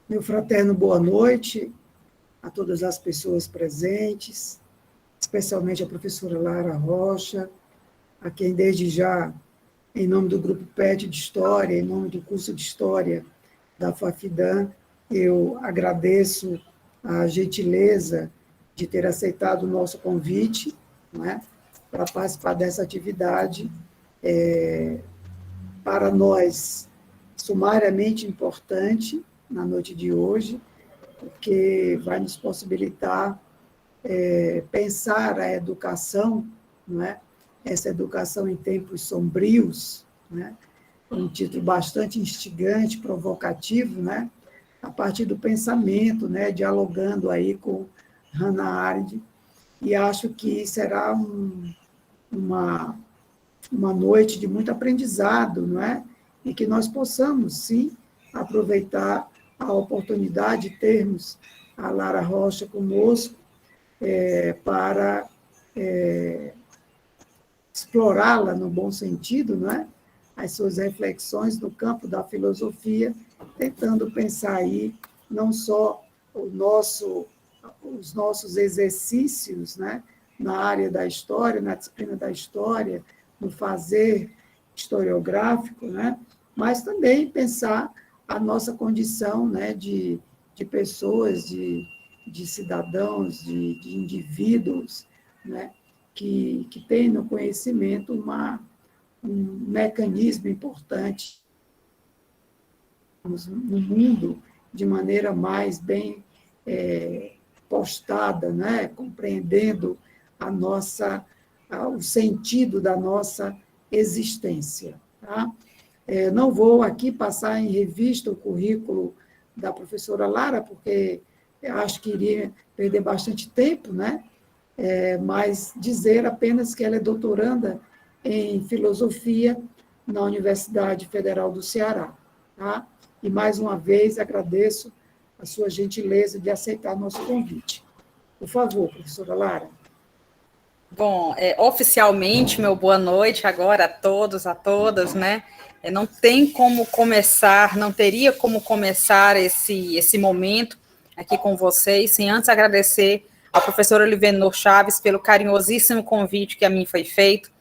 Meu fraterno boa noite a todas as pessoas presentes, especialmente a professora Lara Rocha, a quem desde já, em nome do Grupo PET de História, em nome do curso de História da FAFIDAM, eu agradeço a gentileza de ter aceitado o nosso convite, não é, para participar dessa atividade, para nós, sumariamente importante na noite de hoje, porque vai nos possibilitar pensar a educação, não é? Essa educação em tempos sombrios, né? Um título bastante instigante, provocativo, né? A partir do pensamento, né? Dialogando aí com Hannah Arendt, e acho que será uma noite de muito aprendizado, não é? E que nós possamos, sim, aproveitar a oportunidade de termos a Lara Rocha conosco para explorá-la no bom sentido, não é? As suas reflexões no campo da filosofia, tentando pensar aí não só os nossos exercícios, né? Na área da história, na disciplina da história, no fazer historiográfico, né? Mas também pensar a nossa condição, né? de pessoas, de cidadãos, de indivíduos, né? que têm no conhecimento um mecanismo importante no mundo de maneira mais bem postada, né? Compreendendo o sentido da nossa existência. Tá? Não vou aqui passar em revista o currículo da professora Lara, porque eu acho que iria perder bastante tempo, né? Mas dizer apenas que ela é doutoranda em filosofia na Universidade Federal do Ceará. Tá? E, mais uma vez, agradeço a sua gentileza de aceitar nosso convite. Por favor, professora Lara. Bom, oficialmente, meu boa noite agora a todos, a todas, né? Não tem como começar, não teria como começar esse momento aqui com vocês, sem antes agradecer ao professor Olivenor Chaves pelo carinhosíssimo convite que a mim foi feito,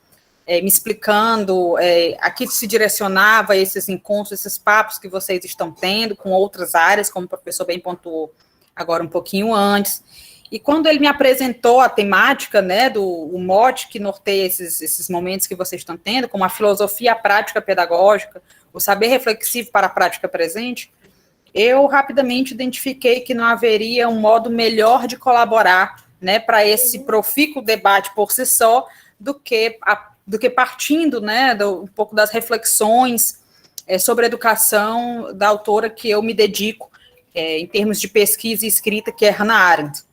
me explicando a que se direcionava esses encontros, esses papos que vocês estão tendo com outras áreas, como o professor bem pontuou agora um pouquinho antes. E quando ele me apresentou a temática, né, o mote que norteia esses momentos que vocês estão tendo, como a filosofia, a prática pedagógica, o saber reflexivo para a prática presente, eu rapidamente identifiquei que não haveria um modo melhor de colaborar, né, para esse profícuo debate por si só, do que partindo, né, um pouco das reflexões sobre a educação da autora que eu me dedico, em termos de pesquisa e escrita, que é Hannah Arendt.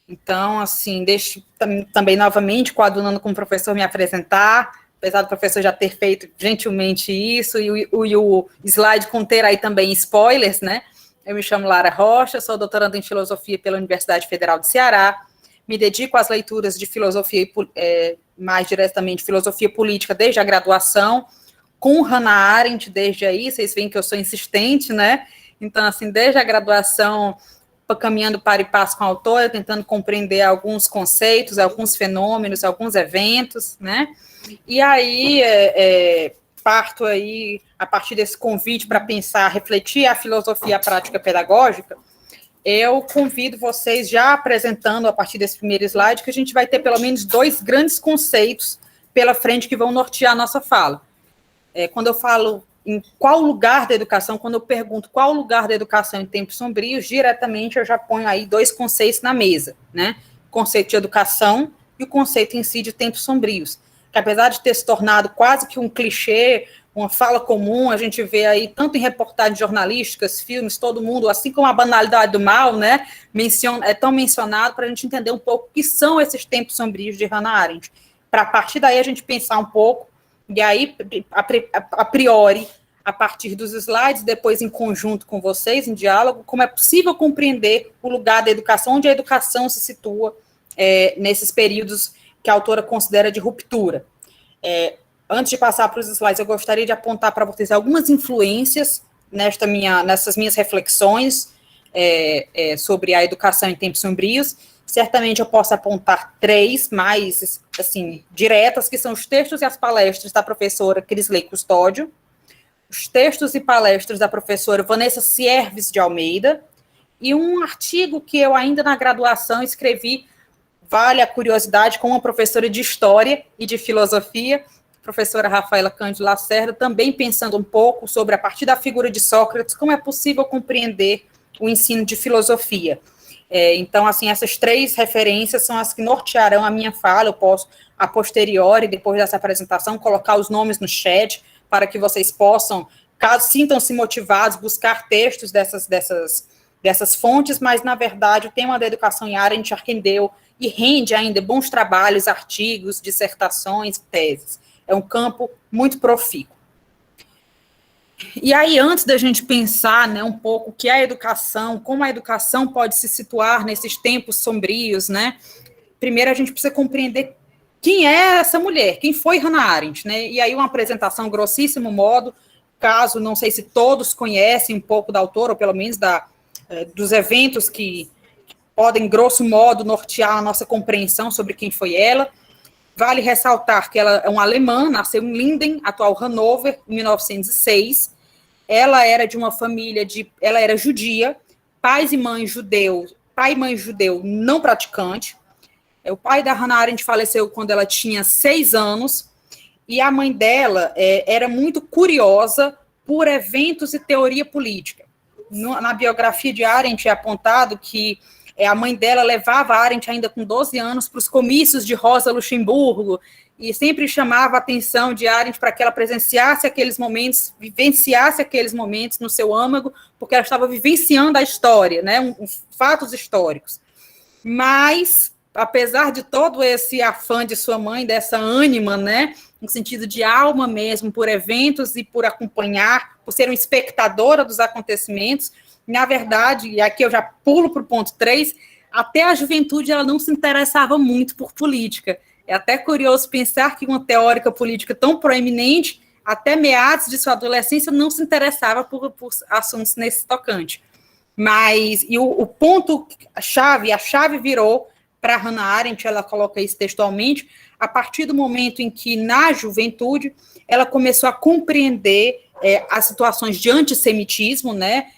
Então, assim, deixo também novamente coadunando com o professor me apresentar, apesar do professor já ter feito gentilmente isso, e o slide conter aí também spoilers, né? Eu me chamo Lara Rocha, sou doutoranda em filosofia pela Universidade Federal do Ceará, me dedico às leituras de filosofia, mais diretamente filosofia política desde a graduação, com Hannah Arendt desde aí, vocês veem que eu sou insistente, né? Então, assim, desde a graduação, caminhando para e passo com a autora, tentando compreender alguns conceitos, alguns fenômenos, alguns eventos, né? E aí, parto aí, a partir desse convite para pensar, refletir a filosofia, a prática pedagógica, eu convido vocês, já apresentando a partir desse primeiro slide, que a gente vai ter pelo menos 2 grandes conceitos pela frente que vão nortear a nossa fala. Quando eu falo em qual lugar da educação, quando eu pergunto qual o lugar da educação em tempos sombrios, diretamente eu já ponho aí 2 conceitos na mesa, né? O conceito de educação e o conceito em si de tempos sombrios, que apesar de ter se tornado quase que um clichê, uma fala comum, a gente vê aí tanto em reportagens jornalísticas, filmes, todo mundo, assim como a banalidade do mal, né? É tão mencionado para a gente entender um pouco o que são esses tempos sombrios de Hannah Arendt, para a partir daí a gente pensar um pouco. E aí, a priori, a partir dos slides, depois em conjunto com vocês, em diálogo, como é possível compreender o lugar da educação, onde a educação se situa nesses períodos que a autora considera de ruptura. Antes de passar para os slides, eu gostaria de apontar para vocês algumas influências nessas minhas reflexões sobre a educação em tempos sombrios. Certamente eu posso apontar 3 mais, assim, diretas, que são os textos e as palestras da professora Crisley Custódio, os textos e palestras da professora Vanessa Sierves de Almeida, e um artigo que eu ainda na graduação escrevi, vale a curiosidade, com uma professora de História e de Filosofia, professora Rafaela Cândido Lacerda, também pensando um pouco sobre, a partir da figura de Sócrates, como é possível compreender o ensino de filosofia. Então, assim, essas 3 referências são as que nortearão a minha fala. Eu posso, a posteriori, depois dessa apresentação, colocar os nomes no chat, para que vocês possam, caso sintam-se motivados, buscar textos dessas fontes, mas, na verdade, o tema da educação em Arendt rendeu e rende ainda bons trabalhos, artigos, dissertações, teses. É um campo muito profícuo. E aí, antes da gente pensar, né, um pouco o que é a educação, como a educação pode se situar nesses tempos sombrios, né, primeiro a gente precisa compreender quem é essa mulher, quem foi Hannah Arendt, né, e aí uma apresentação grossíssimo modo, caso, não sei se todos conhecem um pouco da autora, ou pelo menos dos eventos que podem, grosso modo, nortear a nossa compreensão sobre quem foi ela. Vale ressaltar que ela é uma alemã, nasceu em Linden, atual Hannover, em 1906. Ela era de uma família ela era judia, pai e mãe judeu não praticante. O pai da Hannah Arendt faleceu quando ela tinha 6 anos, e a mãe dela era muito curiosa por eventos e teoria política. Na biografia de Arendt é apontado que a mãe dela levava a Arendt, ainda com 12 anos, para os comícios de Rosa Luxemburgo, e sempre chamava a atenção de Arendt para que ela presenciasse aqueles momentos, vivenciasse aqueles momentos no seu âmago, porque ela estava vivenciando a história, né, fatos históricos. Mas, apesar de todo esse afã de sua mãe, dessa ânima, né, no sentido de alma mesmo, por eventos e por acompanhar, por ser uma espectadora dos acontecimentos, na verdade, e aqui eu já pulo para o ponto 3, até a juventude ela não se interessava muito por política. É até curioso pensar que uma teórica política tão proeminente, até meados de sua adolescência, não se interessava por assuntos nesse tocante. Mas, e o ponto-chave, a chave virou para Hannah Arendt, ela coloca isso textualmente, a partir do momento em que, na juventude, ela começou a compreender as situações de antissemitismo, né,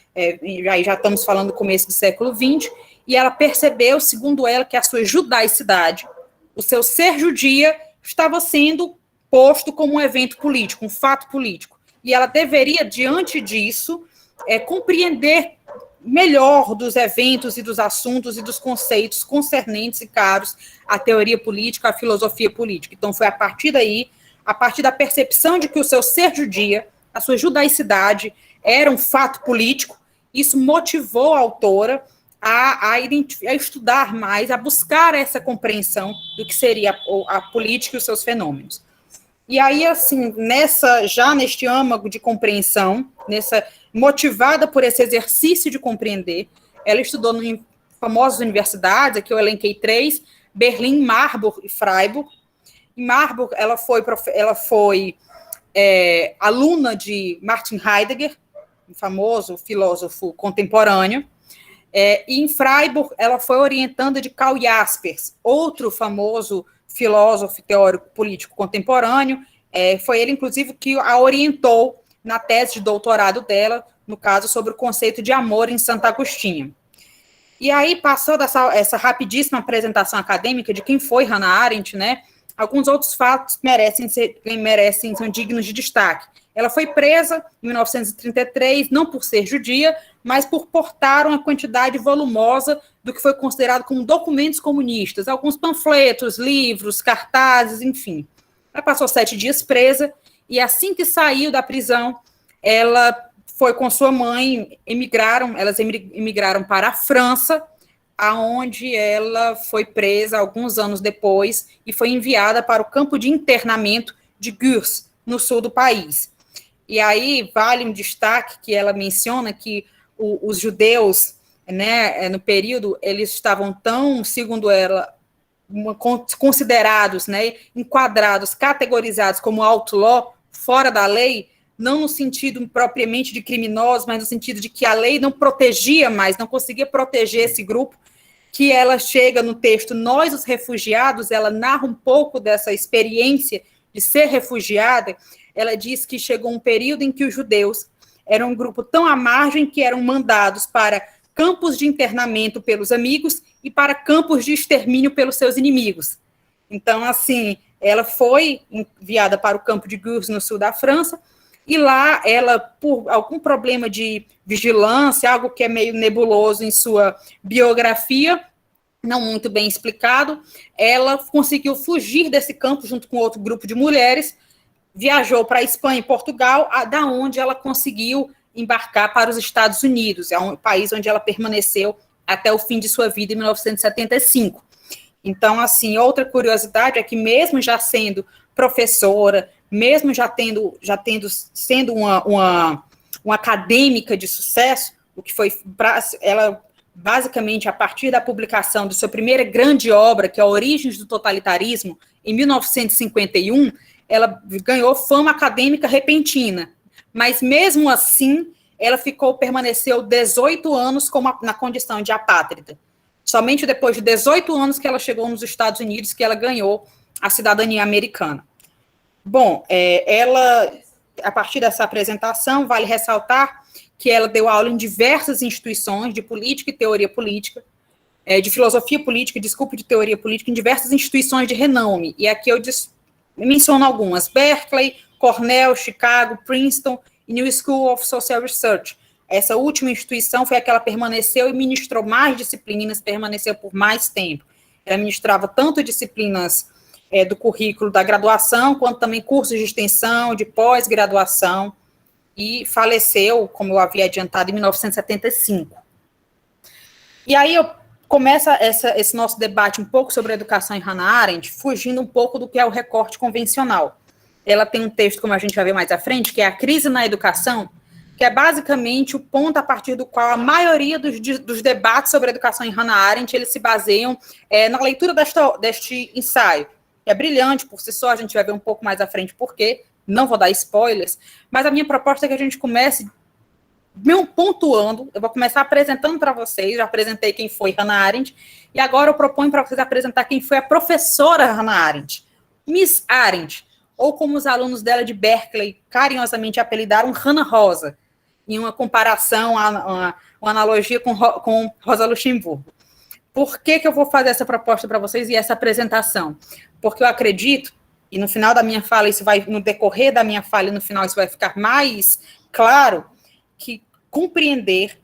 já estamos falando do começo do século XX, e ela percebeu, segundo ela, que a sua judaicidade, o seu ser judia, estava sendo posto como um evento político, um fato político. E ela deveria, diante disso, compreender melhor dos eventos e dos assuntos e dos conceitos concernentes e caros à teoria política, à filosofia política. Então, foi a partir daí, a partir da percepção de que o seu ser judia, a sua judaicidade, era um fato político. Isso motivou a autora a estudar mais, a buscar essa compreensão do que seria a política e os seus fenômenos. E aí, assim, já neste âmago de compreensão, motivada por esse exercício de compreender, ela estudou em famosas universidades, aqui eu elenquei 3, Berlim, Marburg e Freiburg. Em Marburg, ela foi aluna de Martin Heidegger, um famoso filósofo contemporâneo, e em Freiburg ela foi orientanda de Karl Jaspers, outro famoso filósofo teórico político contemporâneo. Foi ele, inclusive, que a orientou na tese de doutorado dela, no caso, sobre o conceito de amor em Santo Agostinho. E aí, passando essa rapidíssima apresentação acadêmica de quem foi Hannah Arendt, né, alguns outros fatos são dignos de destaque. Ela foi presa em 1933, não por ser judia, mas por portar uma quantidade volumosa do que foi considerado como documentos comunistas, alguns panfletos, livros, cartazes, enfim. Ela passou 7 dias presa, e assim que saiu da prisão, ela foi com sua mãe, elas emigraram para a França, aonde ela foi presa alguns anos depois e foi enviada para o campo de internamento de Gurs, no sul do país. E aí vale um destaque que ela menciona que os judeus, né, no período, eles estavam tão, segundo ela, considerados, né, enquadrados, categorizados como outlaw, fora da lei, não no sentido propriamente de criminosos, mas no sentido de que a lei não protegia mais, não conseguia proteger esse grupo, que ela chega no texto Nós, os Refugiados, ela narra um pouco dessa experiência de ser refugiada. Ela diz que chegou um período em que os judeus eram um grupo tão à margem que eram mandados para campos de internamento pelos amigos e para campos de extermínio pelos seus inimigos. Então, assim, ela foi enviada para o campo de Gurs, no sul da França, e lá ela, por algum problema de vigilância, algo que é meio nebuloso em sua biografia, não muito bem explicado, ela conseguiu fugir desse campo junto com outro grupo de mulheres, viajou para a Espanha e Portugal, da onde ela conseguiu embarcar para os Estados Unidos, é um país onde ela permaneceu até o fim de sua vida, em 1975. Então, assim, outra curiosidade é que mesmo já sendo professora, mesmo sendo uma acadêmica de sucesso, o que foi ela basicamente a partir da publicação de sua primeira grande obra, que é Origens do Totalitarismo, em 1951, ela ganhou fama acadêmica repentina, mas mesmo assim ela permaneceu 18 anos na condição de apátrida. Somente depois de 18 anos que ela chegou nos Estados Unidos que ela ganhou a cidadania americana. Bom, ela, a partir dessa apresentação, vale ressaltar que ela deu aula em diversas instituições de política e teoria política, de filosofia política, de teoria política, em diversas instituições de renome. E aqui eu menciono algumas: Berkeley, Cornell, Chicago, Princeton e New School of Social Research. Essa última instituição foi a que ela permaneceu e ministrou mais disciplinas, permaneceu por mais tempo. Ela ministrava tanto disciplinas do currículo da graduação, quanto também cursos de extensão, de pós-graduação, e faleceu, como eu havia adiantado, em 1975. E aí eu começo esse nosso debate um pouco sobre a educação em Hannah Arendt, fugindo um pouco do que é o recorte convencional. Ela tem um texto, como a gente vai ver mais à frente, que é A Crise na Educação, que é basicamente o ponto a partir do qual a maioria dos debates sobre a educação em Hannah Arendt, eles se baseiam na leitura deste ensaio. É brilhante por si só, a gente vai ver um pouco mais à frente por quê, não vou dar spoilers, mas a minha proposta é que a gente comece pontuando, eu vou começar apresentando para vocês, já apresentei quem foi Hannah Arendt, e agora eu proponho para vocês apresentar quem foi a professora Hannah Arendt, Miss Arendt, ou como os alunos dela de Berkeley carinhosamente apelidaram, Hannah Rosa, em uma comparação, uma analogia com Rosa Luxemburgo. Por que eu vou fazer essa proposta para vocês e essa apresentação? Porque eu acredito, e no final da minha fala, no decorrer da minha fala, e no final isso vai ficar mais claro, que compreender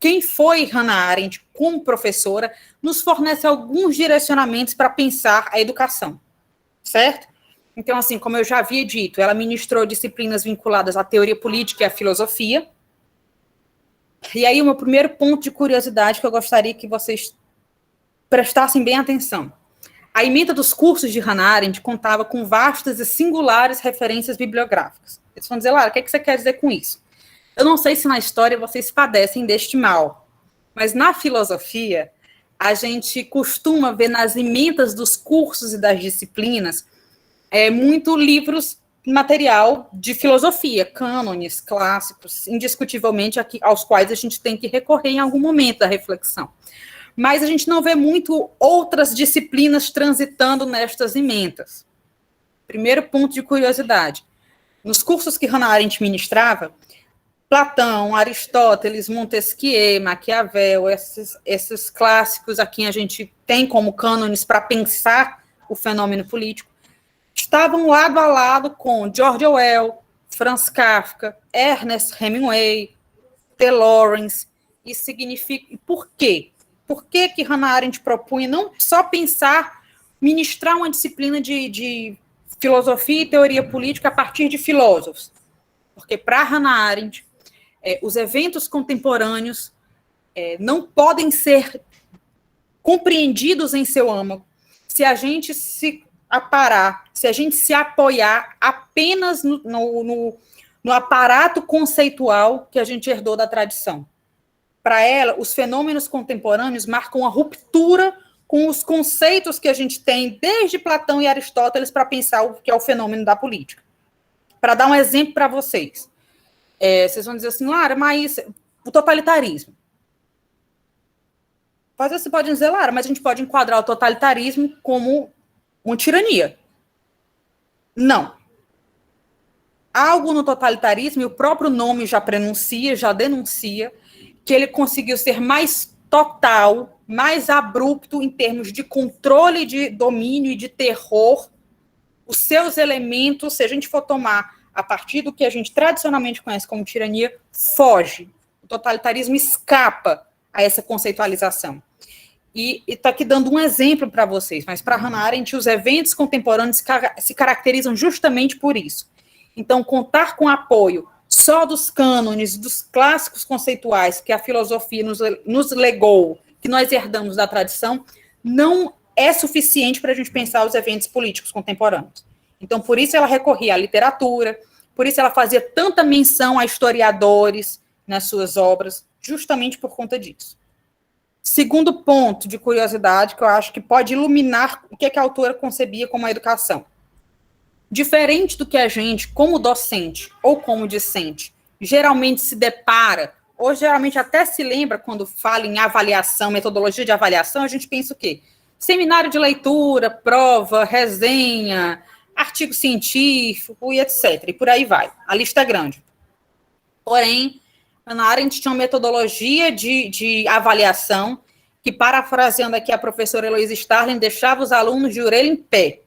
quem foi Hannah Arendt como professora nos fornece alguns direcionamentos para pensar a educação, certo? Então, assim, como eu já havia dito, ela ministrou disciplinas vinculadas à teoria política e à filosofia. E aí, o meu primeiro ponto de curiosidade que eu gostaria que vocês prestassem bem atenção. A ementa dos cursos de Hannah Arendt contava com vastas e singulares referências bibliográficas. Eles vão dizer, Lara, o que você quer dizer com isso? Eu não sei se na história vocês padecem deste mal, mas na filosofia, a gente costuma ver nas ementas dos cursos e das disciplinas muito livros, material de filosofia, cânones, clássicos, indiscutivelmente aos quais a gente tem que recorrer em algum momento da reflexão. Mas a gente não vê muito outras disciplinas transitando nestas ementas. Primeiro ponto de curiosidade. Nos cursos que Hannah Arendt ministrava, Platão, Aristóteles, Montesquieu, Maquiavel, esses clássicos a quem a gente tem como cânones para pensar o fenômeno político, estavam lado a lado com George Orwell, Franz Kafka, Ernest Hemingway, T. Lawrence. Isso significa... E por quê? Por que Hannah Arendt propunha não só ministrar uma disciplina de filosofia e teoria política a partir de filósofos? Porque para Hannah Arendt, os eventos contemporâneos não podem ser compreendidos em seu âmago se a gente se apoiar apenas no aparato conceitual que a gente herdou da tradição. Para ela, os fenômenos contemporâneos marcam a ruptura com os conceitos que a gente tem desde Platão e Aristóteles para pensar o que é o fenômeno da política. para dar um exemplo para vocês. Vocês vão dizer assim, Lara, mas o totalitarismo. Você pode dizer, Lara, mas a gente pode enquadrar o totalitarismo como uma tirania. Não. Algo no totalitarismo, e o próprio nome já pronuncia, já denuncia, que ele conseguiu ser mais total, mais abrupto em termos de controle, de domínio e de terror. Os seus elementos, se a gente for tomar a partir do que a gente tradicionalmente conhece como tirania, foge. O totalitarismo escapa a essa conceitualização. E está aqui dando um exemplo para vocês, mas para Hannah Arendt, os eventos contemporâneos se caracterizam justamente por isso. Então, contar com apoio só dos cânones, dos clássicos conceituais que a filosofia nos legou, que nós herdamos da tradição, não é suficiente para a gente pensar os eventos políticos contemporâneos. Então, por isso ela recorria à literatura, por isso ela fazia tanta menção a historiadores nas suas obras, justamente por conta disso. Segundo ponto de curiosidade, que eu acho que pode iluminar o que a autora concebia como a educação. Diferente do que a gente, como docente ou como discente, geralmente se depara, ou geralmente até se lembra quando fala em avaliação, metodologia de avaliação, a gente pensa o quê? Seminário de leitura, prova, resenha, artigo científico e etc. E por aí vai. A lista é grande. Porém, Hannah Arendt tinha uma metodologia de avaliação que, parafraseando aqui a professora Heloísa Starling, deixava os alunos de orelha em pé,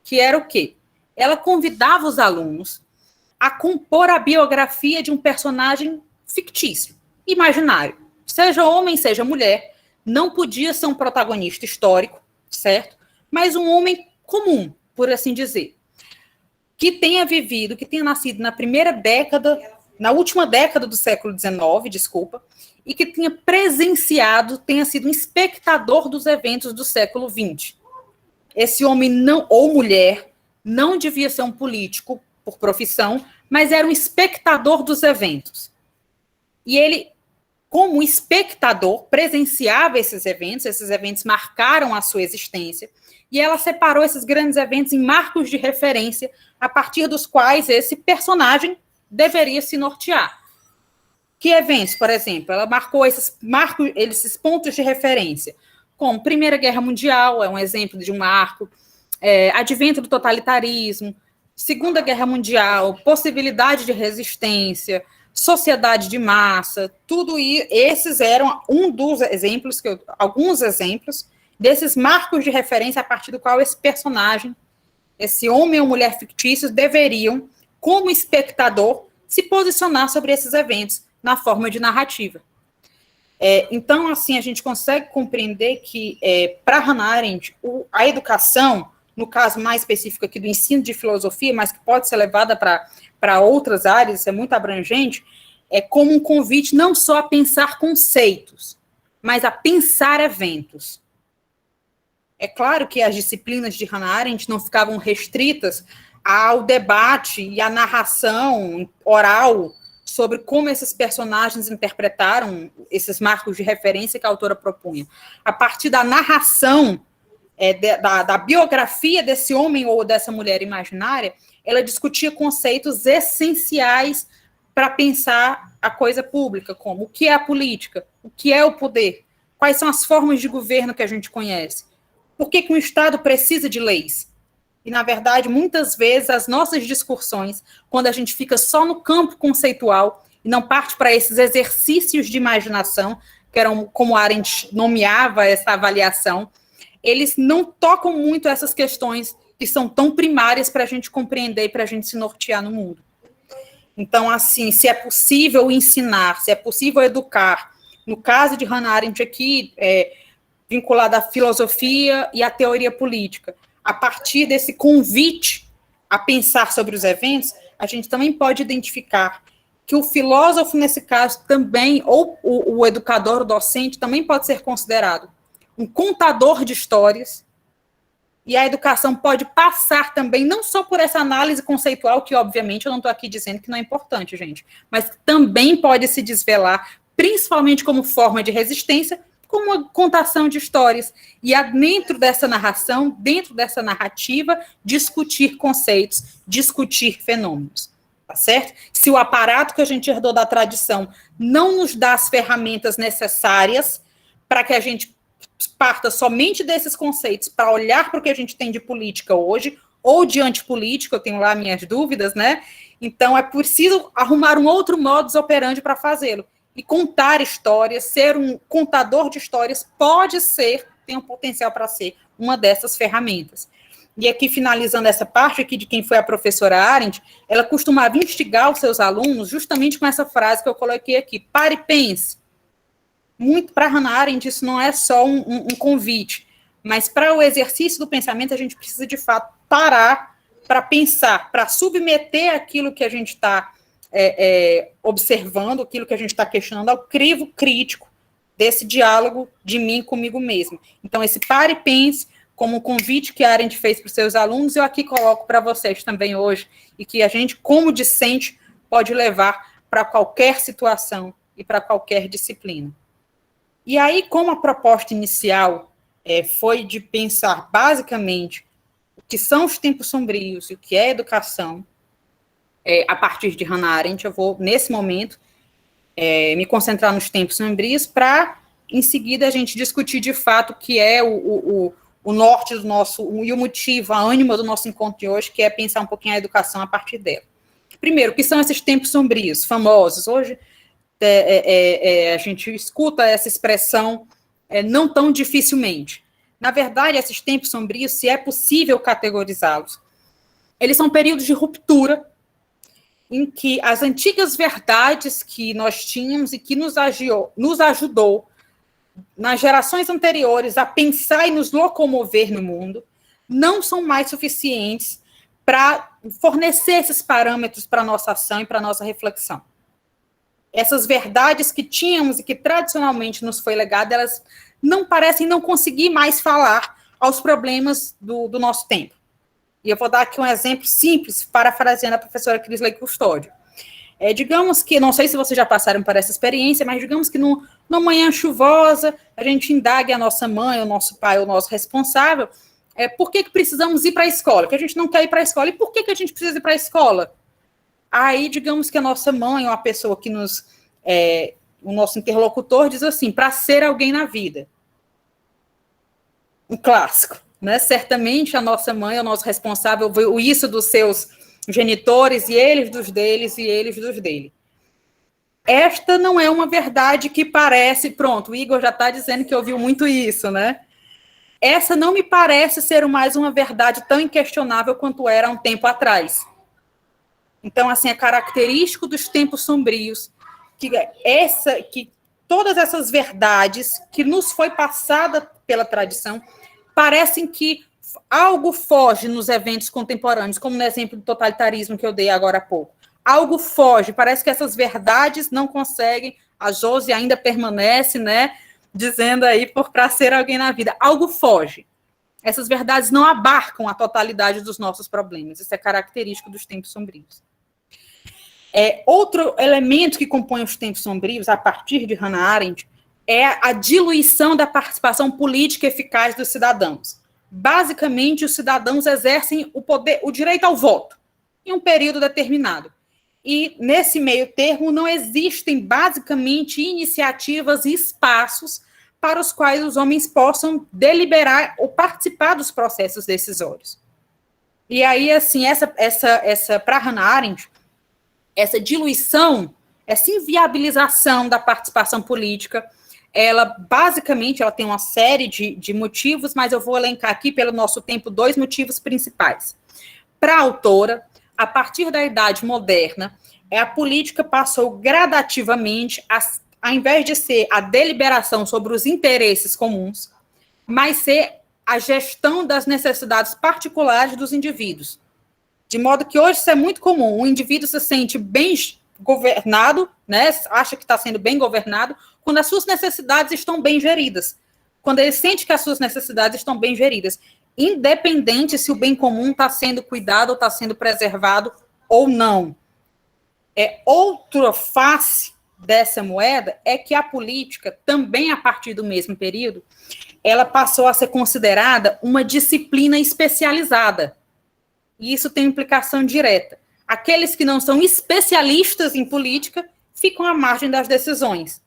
que era o quê? Ela convidava os alunos a compor a biografia de um personagem fictício, imaginário. Seja homem, seja mulher, não podia ser um protagonista histórico, certo? Mas um homem comum, por assim dizer, que tenha vivido, que tenha nascido na primeira década, na última década do século XIX, desculpa, e que tenha presenciado, tenha sido um espectador dos eventos do século XX. Esse homem não, ou mulher não devia ser um político por profissão, mas era um espectador dos eventos. E ele, como espectador, presenciava esses eventos marcaram a sua existência, e ela separou esses grandes eventos em marcos de referência, a partir dos quais esse personagem deveria se nortear. Que eventos, por exemplo? Ela marcou esses pontos de referência, como Primeira Guerra Mundial, é um exemplo de um marco, advento do totalitarismo, Segunda Guerra Mundial, possibilidade de resistência, sociedade de massa, tudo isso, esses eram alguns exemplos desses marcos de referência a partir do qual esse personagem, esse homem ou mulher fictícios, deveriam, como espectador, se posicionar sobre esses eventos na forma de narrativa. Então, assim, a gente consegue compreender que, para Hannah Arendt, a educação, no caso mais específico aqui do ensino de filosofia, mas que pode ser levada para outras áreas, isso é muito abrangente, é como um convite não só a pensar conceitos, mas a pensar eventos. É claro que as disciplinas de Hannah Arendt não ficavam restritas ao debate e à narração oral sobre como esses personagens interpretaram esses marcos de referência que a autora propunha. A partir da narração, da biografia desse homem ou dessa mulher imaginária, ela discutia conceitos essenciais para pensar a coisa pública, como o que é a política, o que é o poder, quais são as formas de governo que a gente conhece, por que um Estado precisa de leis. E, na verdade, muitas vezes, as nossas discussões, quando a gente fica só no campo conceitual e não parte para esses exercícios de imaginação, que eram como Arendt nomeava essa avaliação, eles não tocam muito essas questões que são tão primárias para a gente compreender e para a gente se nortear no mundo. Então, assim, se é possível ensinar, se é possível educar, no caso de Hannah Arendt aqui, vinculada à filosofia e à teoria política, a partir desse convite a pensar sobre os eventos, a gente também pode identificar que o filósofo, nesse caso, também, ou o educador, o docente, também pode ser considerado um contador de histórias, e a educação pode passar também, não só por essa análise conceitual, que, obviamente, eu não estou aqui dizendo que não é importante, gente, mas também pode se desvelar, principalmente como forma de resistência, como uma contação de histórias, e dentro dessa narração, dentro dessa narrativa, discutir conceitos, discutir fenômenos. tá certo? Se o aparato que a gente herdou da tradição não nos dá as ferramentas necessárias para que a gente parta somente desses conceitos para olhar para o que a gente tem de política hoje, ou de antipolítica, eu tenho lá minhas dúvidas, né? Então, é preciso arrumar um outro modus operandi para fazê-lo. E contar histórias, ser um contador de histórias, tem um potencial para ser uma dessas ferramentas. E aqui, finalizando essa parte aqui de quem foi a professora Arendt, ela costumava instigar os seus alunos justamente com essa frase que eu coloquei aqui, pare e pense. Muito para Hannah Arendt, isso não é só um convite, mas para o exercício do pensamento, a gente precisa, de fato, parar para pensar, para submeter aquilo que a gente está observando, aquilo que a gente está questionando, ao crivo crítico desse diálogo de mim comigo mesmo. Então, esse pare e pense, como um convite que a Arendt fez para os seus alunos, eu aqui coloco para vocês também hoje, e que a gente, como discente, pode levar para qualquer situação e para qualquer disciplina. E aí, como a proposta inicial foi de pensar, basicamente, o que são os tempos sombrios e o que é educação, a partir de Hannah Arendt, eu vou, nesse momento, me concentrar nos tempos sombrios para, em seguida, a gente discutir, de fato, o que é o norte do nosso, e o motivo, a ânima do nosso encontro de hoje, que é pensar um pouquinho a educação a partir dela. Primeiro, o que são esses tempos sombrios, famosos? Hoje, a gente escuta essa expressão não tão dificilmente. Na verdade, esses tempos sombrios, se é possível categorizá-los, eles são períodos de ruptura em que as antigas verdades que nós tínhamos e que nos ajudou nas gerações anteriores a pensar e nos locomover no mundo, não são mais suficientes para fornecer esses parâmetros para a nossa ação e para a nossa reflexão. Essas verdades que tínhamos e que tradicionalmente nos foi legada, elas não parecem não conseguir mais falar aos problemas do nosso tempo. E eu vou dar aqui um exemplo simples, parafraseando a professora Crisley Custódio. Digamos que, não sei se vocês já passaram por essa experiência, mas digamos que numa manhã chuvosa, a gente indague a nossa mãe, o nosso pai, o nosso responsável, por que precisamos ir para a escola? Que a gente não quer ir para a escola. E por que a gente precisa ir para a escola? Aí, digamos que a nossa mãe, ou a pessoa que o nosso interlocutor, diz assim, para ser alguém na vida. Um clássico, né? Certamente a nossa mãe, o nosso responsável, viu isso dos seus genitores, e eles dos deles, e eles dos dele. Esta não é uma verdade que parece, pronto, o Igor já está dizendo que ouviu muito isso, né? Essa não me parece ser mais uma verdade tão inquestionável quanto era há um tempo atrás. Então, assim, é característico dos tempos sombrios que todas essas verdades que nos foi passada pela tradição parecem que algo foge nos eventos contemporâneos, como no exemplo do totalitarismo que eu dei agora há pouco. Algo foge, parece que essas verdades não conseguem, a Josi ainda permanece, né, dizendo aí para ser alguém na vida. Algo foge. Essas verdades não abarcam a totalidade dos nossos problemas. Isso é característico dos tempos sombrios. Outro elemento que compõe os tempos sombrios, a partir de Hannah Arendt, é a diluição da participação política eficaz dos cidadãos. Basicamente, os cidadãos exercem o direito ao voto em um período determinado. E, nesse meio termo, não existem, basicamente, iniciativas e espaços para os quais os homens possam deliberar ou participar dos processos decisórios. E aí, assim, para Hannah Arendt, essa diluição, essa inviabilização da participação política, ela, basicamente, ela tem uma série de motivos, mas eu vou elencar aqui, pelo nosso tempo, 2 motivos principais. Para a autora, a partir da Idade Moderna, a política passou gradativamente, ao invés de ser a deliberação sobre os interesses comuns, mas ser a gestão das necessidades particulares dos indivíduos. De modo que hoje isso é muito comum, o indivíduo se sente bem governado, né, acha que está sendo bem governado, quando as suas necessidades estão bem geridas. Quando ele sente que as suas necessidades estão bem geridas, independente se o bem comum está sendo cuidado ou está sendo preservado ou não. Outra face dessa moeda é que a política, também a partir do mesmo período, ela passou a ser considerada uma disciplina especializada. E isso tem implicação direta. aqueles que não são especialistas em política ficam à margem das decisões.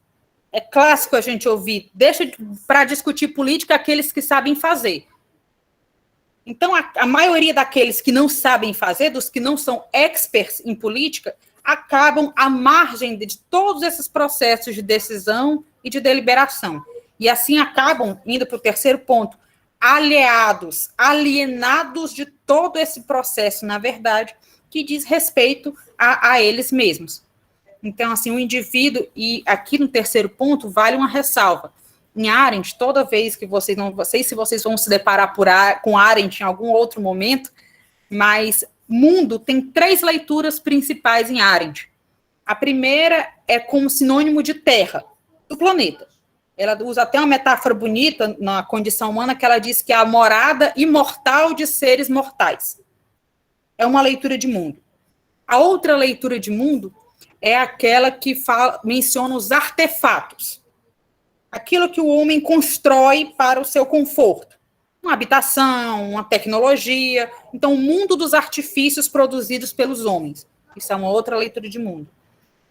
É clássico a gente ouvir, deixa para discutir política aqueles que sabem fazer. Então, a maioria daqueles que não sabem fazer, dos que não são experts em política, acabam à margem de todos esses processos de decisão e de deliberação. E assim acabam, indo para o terceiro ponto, alienados de todo esse processo, na verdade, que diz respeito a eles mesmos. Então, assim, o indivíduo, e aqui no terceiro ponto, vale uma ressalva. Em Arendt, toda vez que vocês, não sei se vocês vão se deparar com Arendt em algum outro momento, mas mundo tem 3 leituras principais em Arendt. A primeira é como sinônimo de terra, do planeta. Ela usa até uma metáfora bonita na condição humana, que ela diz que é a morada imortal de seres mortais. É uma leitura de mundo. A outra leitura de mundo é aquela que menciona os artefatos. Aquilo que o homem constrói para o seu conforto. Uma habitação, uma tecnologia. Então, o mundo dos artifícios produzidos pelos homens. Isso é uma outra leitura de mundo.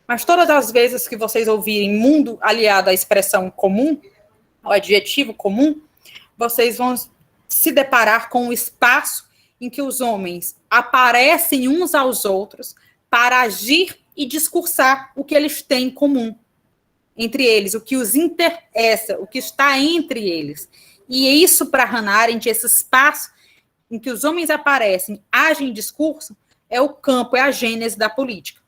Mas todas as vezes que vocês ouvirem mundo aliado à expressão comum, ao adjetivo comum, vocês vão se deparar com o espaço em que os homens aparecem uns aos outros para agir e discursar o que eles têm em comum entre eles, o que os interessa, o que está entre eles. E é isso, para Hannah Arendt, esse espaço em que os homens aparecem, agem e discursam, é o campo, é a gênese da política.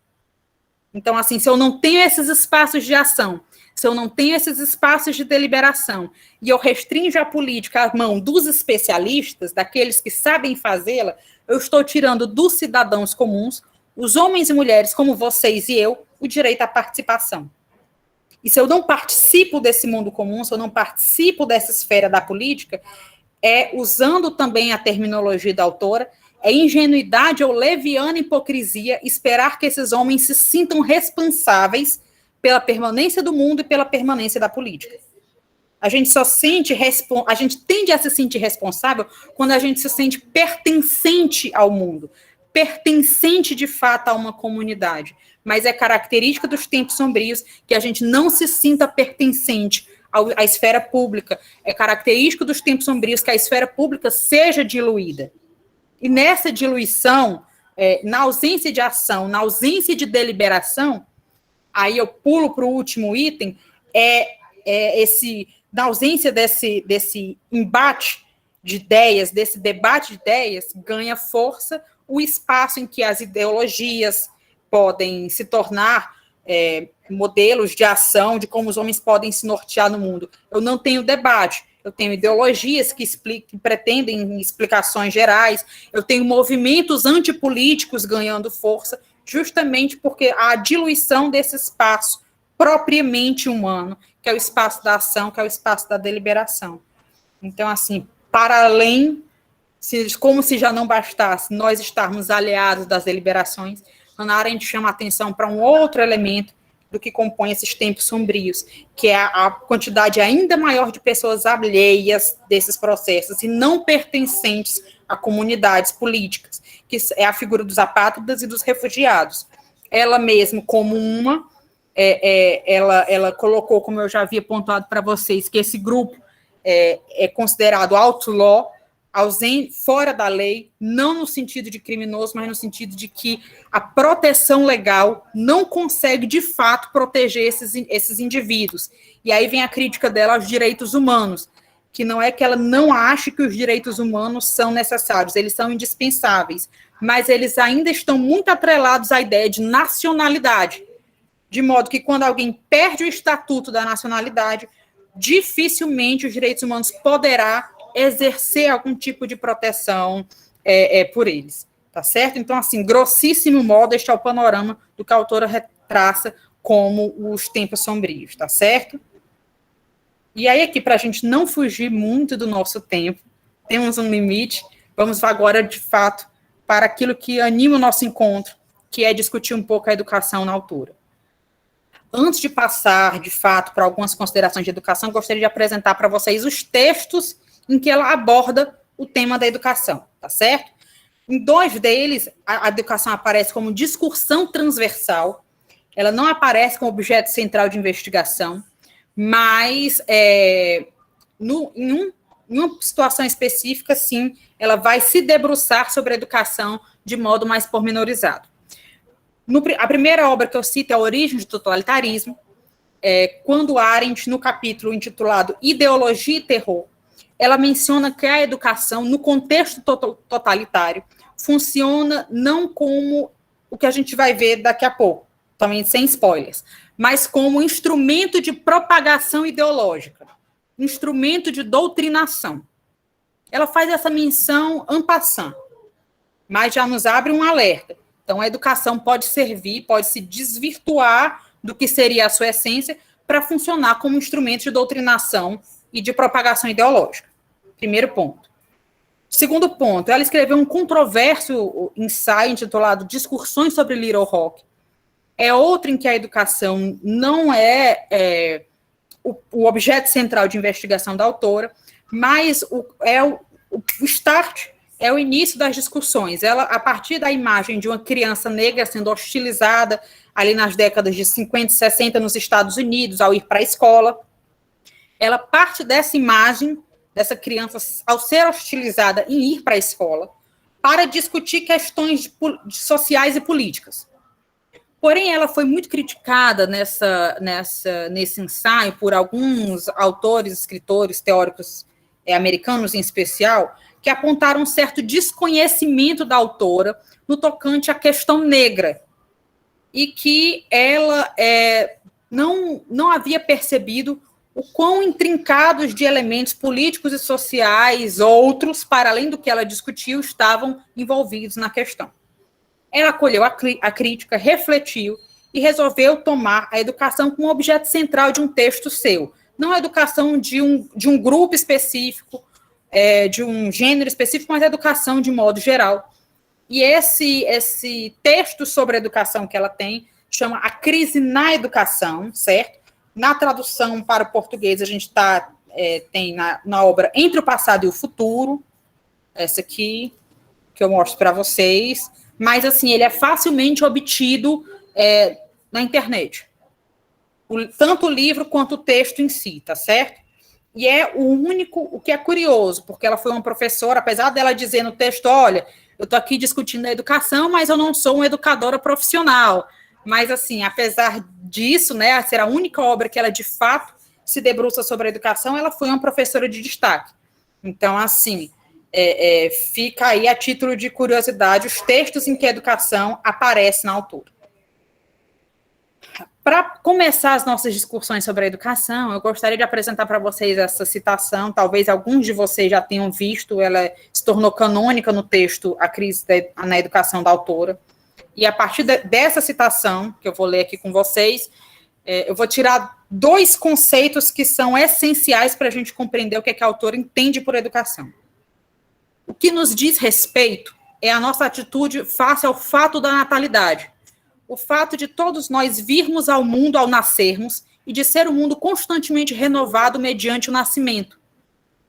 Então, assim, se eu não tenho esses espaços de ação, se eu não tenho esses espaços de deliberação, e eu restringo a política à mão dos especialistas, daqueles que sabem fazê-la, eu estou tirando dos cidadãos comuns, os homens e mulheres como vocês e eu, o direito à participação. E se eu não participo desse mundo comum, se eu não participo dessa esfera da política, usando também a terminologia da autora, é ingenuidade ou leviana hipocrisia esperar que esses homens se sintam responsáveis pela permanência do mundo e pela permanência da política. A gente a gente tende a se sentir responsável quando a gente se sente pertencente ao mundo, pertencente de fato a uma comunidade. Mas é característica dos tempos sombrios que a gente não se sinta pertencente à esfera pública. É característico dos tempos sombrios que a esfera pública seja diluída. E nessa diluição, na ausência de ação, na ausência de deliberação, aí eu pulo para o último item, na ausência desse embate de ideias, desse debate de ideias, ganha força o espaço em que as ideologias podem se tornar modelos de ação, de como os homens podem se nortear no mundo. Eu não tenho debate, eu tenho ideologias que pretendem explicações gerais, eu tenho movimentos antipolíticos ganhando força, justamente porque há a diluição desse espaço propriamente humano, que é o espaço da ação, que é o espaço da deliberação. Então, assim, para além, como se já não bastasse nós estarmos aliados das deliberações, Hannah Arendt chama a atenção para um outro elemento do que compõe esses tempos sombrios, que é a quantidade ainda maior de pessoas alheias desses processos e não pertencentes a comunidades políticas, que é a figura dos apátridas e dos refugiados. Ela mesma, como ela colocou, como eu já havia pontuado para vocês, que esse grupo é considerado outlaw, fora da lei, não no sentido de criminoso, mas no sentido de que a proteção legal não consegue, de fato, proteger esses indivíduos. E aí vem a crítica dela aos direitos humanos, que não é que ela não ache que os direitos humanos são necessários, eles são indispensáveis, mas eles ainda estão muito atrelados à ideia de nacionalidade, de modo que quando alguém perde o estatuto da nacionalidade, dificilmente os direitos humanos poderá exercer algum tipo de proteção por eles, tá certo? Então, assim, grossíssimo modo, este é o panorama do que a autora retraça como os tempos sombrios, tá certo? E aí, aqui, para a gente não fugir muito do nosso tempo, temos um limite, vamos agora, de fato, para aquilo que anima o nosso encontro, que é discutir um pouco a educação na autora. Antes de passar, de fato, para algumas considerações de educação, gostaria de apresentar para vocês os textos em que ela aborda o tema da educação, tá certo? Em 2 deles, a educação aparece como discussão transversal, ela não aparece como objeto central de investigação, mas em uma situação específica, sim, ela vai se debruçar sobre a educação de modo mais pormenorizado. A primeira obra que eu cito é A Origem do Totalitarismo, quando Arendt, no capítulo intitulado Ideologia e Terror, ela menciona que a educação, no contexto totalitário, funciona não como o que a gente vai ver daqui a pouco, também sem spoilers, mas como instrumento de propagação ideológica, instrumento de doutrinação. Ela faz essa menção en passant, mas já nos abre um alerta. Então, a educação pode servir, pode se desvirtuar do que seria a sua essência para funcionar como instrumento de doutrinação e de propagação ideológica. Primeiro ponto. Segundo ponto, ela escreveu um controverso ensaio intitulado Discussões sobre Little Rock. É outro em que a educação não é o objeto central de investigação da autora, mas o start é o início das discussões. Ela, a partir da imagem de uma criança negra sendo hostilizada ali nas décadas de 50 e 60 nos Estados Unidos, ao ir para a escola, ela parte dessa imagem dessa criança ao ser hostilizada em ir para a escola para discutir questões sociais e políticas. Porém, ela foi muito criticada nesse ensaio por alguns autores, escritores, teóricos americanos em especial, que apontaram um certo desconhecimento da autora no tocante à questão negra, e que ela não havia percebido o quão intrincados de elementos políticos e sociais, outros, para além do que ela discutiu, estavam envolvidos na questão. Ela acolheu a crítica, refletiu e resolveu tomar a educação como objeto central de um texto seu. Não a educação de um grupo específico, de um gênero específico, mas a educação de modo geral. E esse texto sobre a educação que ela tem chama A Crise na Educação, certo? Na tradução para o português, a gente tem na obra Entre o Passado e o Futuro, essa aqui, que eu mostro para vocês, mas, assim, ele é facilmente obtido na internet. Tanto o livro quanto o texto em si, tá certo? E é o que é curioso, porque ela foi uma professora, apesar dela dizer no texto, olha, eu estou aqui discutindo a educação, mas eu não sou uma educadora profissional. Mas, assim, apesar disso, né, ser a única obra que ela, de fato, se debruça sobre a educação, ela foi uma professora de destaque. Então, assim, fica aí, a título de curiosidade, os textos em que a educação aparece na autora. Para começar as nossas discussões sobre a educação, eu gostaria de apresentar para vocês essa citação, talvez alguns de vocês já tenham visto, ela se tornou canônica no texto A Crise na Educação da autora. E a partir dessa citação, que eu vou ler aqui com vocês, eu vou tirar 2 conceitos que são essenciais para a gente compreender o que a autora entende por educação. O que nos diz respeito é a nossa atitude face ao fato da natalidade, o fato de todos nós virmos ao mundo ao nascermos e de ser um mundo constantemente renovado mediante o nascimento.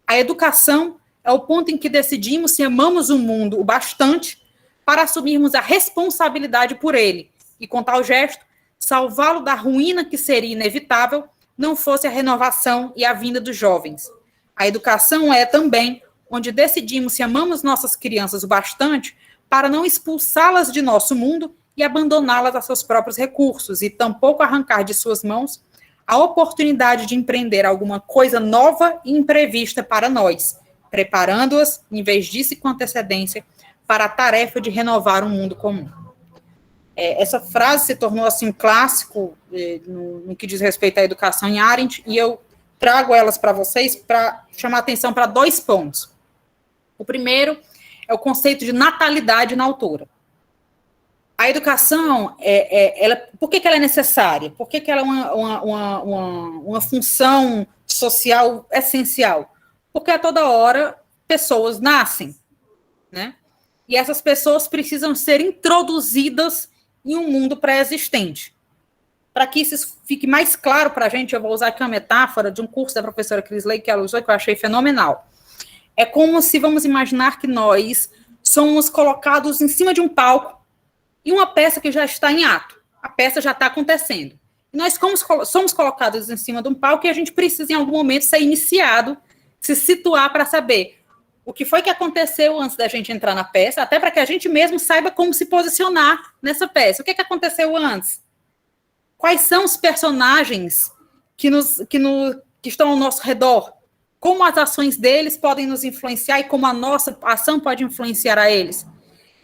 A educação é o ponto em que decidimos se amamos o mundo o bastante para assumirmos a responsabilidade por ele, e com tal gesto, salvá-lo da ruína que seria inevitável, não fosse a renovação e a vinda dos jovens. A educação é também onde decidimos se amamos nossas crianças o bastante para não expulsá-las de nosso mundo e abandoná-las a seus próprios recursos, e tampouco arrancar de suas mãos a oportunidade de empreender alguma coisa nova e imprevista para nós, preparando-as, em vez disso e com antecedência, para a tarefa de renovar um mundo comum. Essa frase se tornou assim um clássico no que diz respeito à educação em Arendt, e eu trago elas para vocês para chamar atenção para 2 pontos. O primeiro é o conceito de natalidade na autora. A educação, por que ela é necessária? Por que ela é uma função social essencial? Porque a toda hora pessoas nascem, né? E essas pessoas precisam ser introduzidas em um mundo pré-existente. Para que isso fique mais claro para a gente, eu vou usar aqui uma metáfora de um curso da professora Crisley que ela usou, que eu achei fenomenal. É como se, vamos imaginar que nós somos colocados em cima de um palco e uma peça que já está em ato. A peça já está acontecendo. E nós somos colocados em cima de um palco e a gente precisa, em algum momento, ser iniciado, se situar para saber o que foi que aconteceu antes da gente entrar na peça, até para que a gente mesmo saiba como se posicionar nessa peça. O que aconteceu antes? Quais são os personagens que estão ao nosso redor? Como as ações deles podem nos influenciar e como a nossa ação pode influenciar a eles?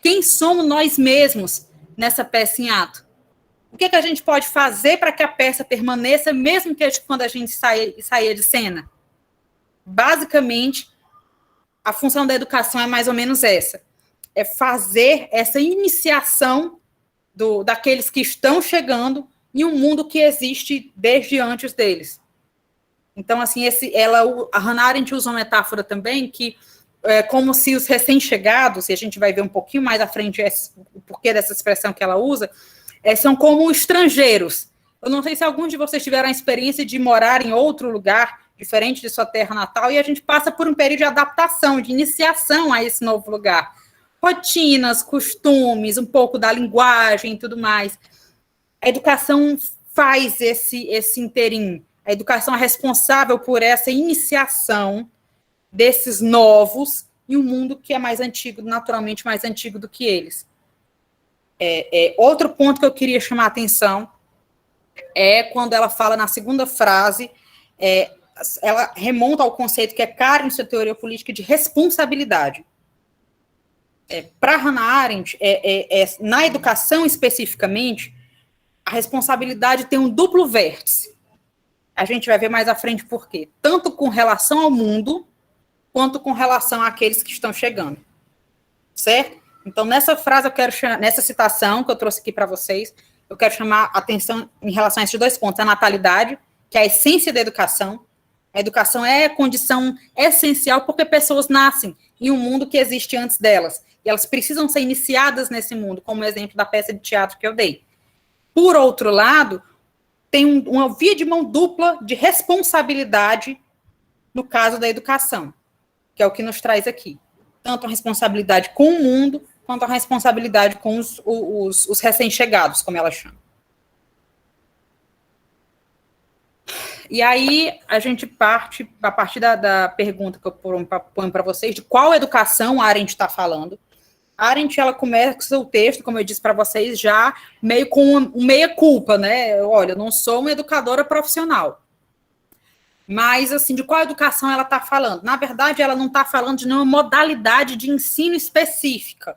Quem somos nós mesmos nessa peça em ato? O que a gente pode fazer para que a peça permaneça, mesmo que quando a gente saia de cena? Basicamente, a função da educação é mais ou menos essa. É fazer essa iniciação daqueles que estão chegando em um mundo que existe desde antes deles. Então, assim, a Hannah Arendt usa uma metáfora também que é como se os recém-chegados, e a gente vai ver um pouquinho mais à frente o porquê dessa expressão que ela usa, são como estrangeiros. Eu não sei se alguns de vocês tiveram a experiência de morar em outro lugar, diferente de sua terra natal, e a gente passa por um período de adaptação, de iniciação a esse novo lugar. Rotinas, costumes, um pouco da linguagem e tudo mais. A educação faz esse interim. A educação é responsável por essa iniciação desses novos em um mundo que é mais antigo, naturalmente mais antigo do que eles. Outro ponto que eu queria chamar a atenção é quando ela fala na segunda frase, ela remonta ao conceito que é caro em sua teoria política de responsabilidade. Para Hannah Arendt, na educação especificamente, a responsabilidade tem um duplo vértice. A gente vai ver mais à frente por quê. Tanto com relação ao mundo, quanto com relação àqueles que estão chegando. Certo? Então, nessa frase, nessa citação que eu trouxe aqui para vocês, eu quero chamar a atenção em relação a esses dois pontos. A natalidade, que é a essência da educação. A educação é a condição essencial porque pessoas nascem em um mundo que existe antes delas. E elas precisam ser iniciadas nesse mundo, como o exemplo da peça de teatro que eu dei. Por outro lado, tem uma via de mão dupla de responsabilidade no caso da educação, que é o que nos traz aqui. Tanto a responsabilidade com o mundo, quanto a responsabilidade com os recém-chegados, como ela chama. E aí, a gente parte, a partir da pergunta que eu ponho para vocês, de qual educação a Arendt está falando. A Arendt, ela começa o texto, como eu disse para vocês, já meio com um meia-culpa, né? Olha, eu não sou uma educadora profissional. Mas, assim, de qual educação ela está falando? Na verdade, ela não está falando de nenhuma modalidade de ensino específica,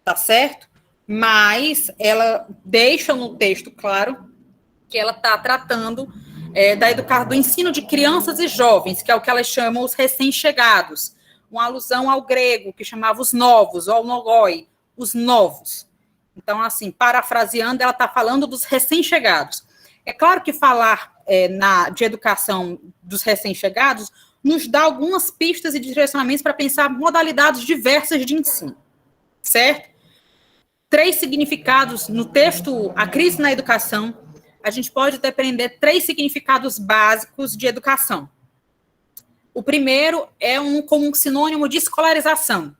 tá certo? Mas ela deixa no texto, claro, que ela está tratando do ensino de crianças e jovens, que é o que elas chamam os recém-chegados, uma alusão ao grego, que chamava os novos, ou nogoi, os novos. Então, assim, parafraseando, ela está falando dos recém-chegados. É claro que falar de educação dos recém-chegados nos dá algumas pistas e direcionamentos para pensar modalidades diversas de ensino, certo? 3 significados no texto A Crise na Educação, a gente pode depreender 3 significados básicos de educação. O primeiro é como um sinônimo de escolarização.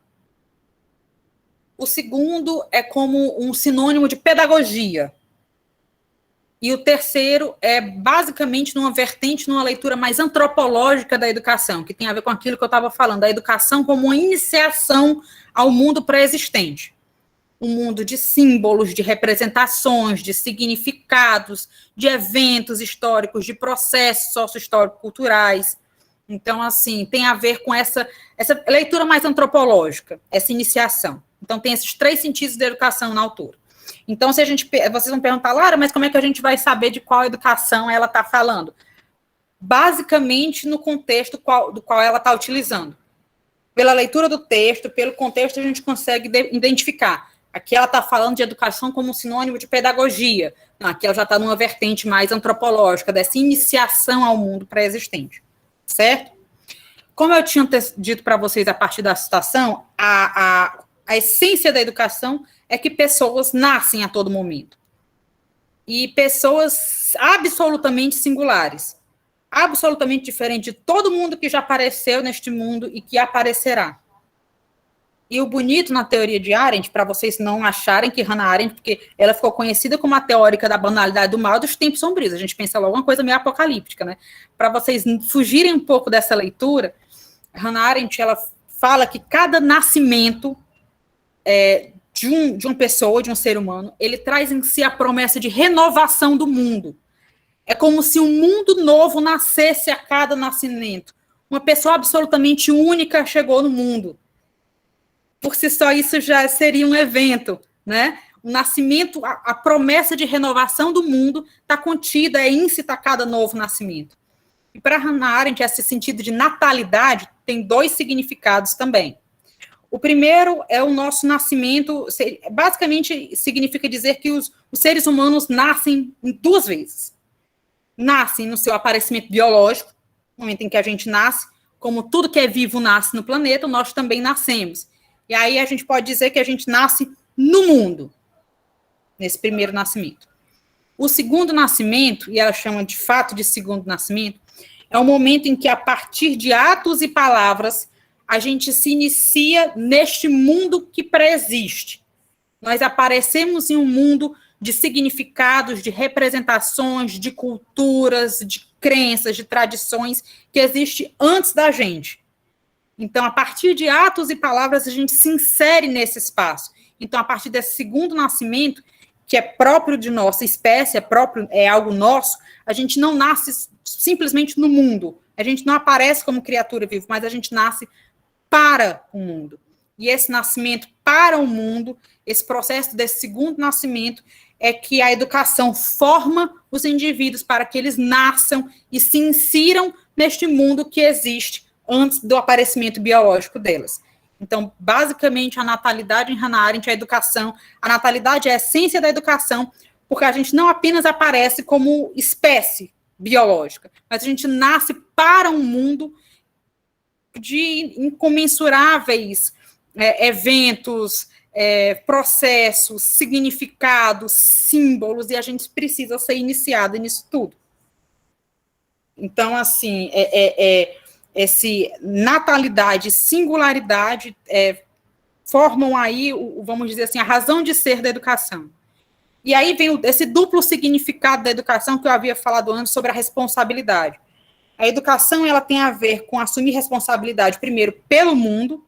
O segundo é como um sinônimo de pedagogia. E o terceiro é basicamente numa vertente, numa leitura mais antropológica da educação, que tem a ver com aquilo que eu estava falando, da educação como uma iniciação ao mundo pré-existente. Um mundo de símbolos, de representações, de significados, de eventos históricos, de processos socio-histórico-culturais. Então, assim, tem a ver com essa leitura mais antropológica, essa iniciação. Então, tem esses 3 sentidos da educação na autora. Então, vocês vão perguntar, Lara, mas como é que a gente vai saber de qual educação ela está falando? Basicamente, no contexto do qual ela está utilizando. Pela leitura do texto, pelo contexto, a gente consegue identificar. Aqui ela está falando de educação como um sinônimo de pedagogia. Não, aqui ela já está numa vertente mais antropológica, dessa iniciação ao mundo pré-existente. Certo? Como eu tinha dito para vocês a partir da citação, a essência da educação é que pessoas nascem a todo momento. E pessoas absolutamente singulares. Absolutamente diferente de todo mundo que já apareceu neste mundo e que aparecerá. E o bonito na teoria de Arendt, para vocês não acharem que Hannah Arendt, porque ela ficou conhecida como a teórica da banalidade do mal dos tempos sombrios, a gente pensa logo uma coisa meio apocalíptica, né? Para vocês fugirem um pouco dessa leitura, Hannah Arendt, ela fala que cada nascimento de uma pessoa, de um ser humano, ele traz em si a promessa de renovação do mundo. É como se um mundo novo nascesse a cada nascimento. Uma pessoa absolutamente única chegou no mundo. Por si só, isso já seria um evento, né? O nascimento, a promessa de renovação do mundo está contida, é íncita a cada novo nascimento. E para Hannah Arendt, esse sentido de natalidade tem 2 significados também. O primeiro é o nosso nascimento, basicamente significa dizer que os seres humanos nascem 2 vezes. Nascem no seu aparecimento biológico, no momento em que a gente nasce, como tudo que é vivo nasce no planeta, nós também nascemos. E aí a gente pode dizer que a gente nasce no mundo, nesse primeiro nascimento. O segundo nascimento, e ela chama de fato de segundo nascimento, é o momento em que, a partir de atos e palavras, a gente se inicia neste mundo que preexiste. Nós aparecemos em um mundo de significados, de representações, de culturas, de crenças, de tradições, que existe antes da gente. Então, a partir de atos e palavras, a gente se insere nesse espaço. Então, a partir desse segundo nascimento, que é próprio de nossa espécie, é algo nosso, a gente não nasce simplesmente no mundo. A gente não aparece como criatura viva, mas a gente nasce para o mundo. E esse nascimento para o mundo, esse processo desse segundo nascimento, é que a educação forma os indivíduos para que eles nasçam e se insiram neste mundo que existe antes do aparecimento biológico delas. Então, basicamente, a natalidade em Hannah Arendt é a educação. A natalidade é a essência da educação, porque a gente não apenas aparece como espécie biológica, mas a gente nasce para um mundo de incomensuráveis eventos, processos, significados, símbolos, e a gente precisa ser iniciado nisso tudo. Então, assim, esse natalidade e singularidade formam aí, vamos dizer assim, a razão de ser da educação. E aí vem esse duplo significado da educação que eu havia falado antes sobre a responsabilidade. A educação, ela tem a ver com assumir responsabilidade, primeiro, pelo mundo,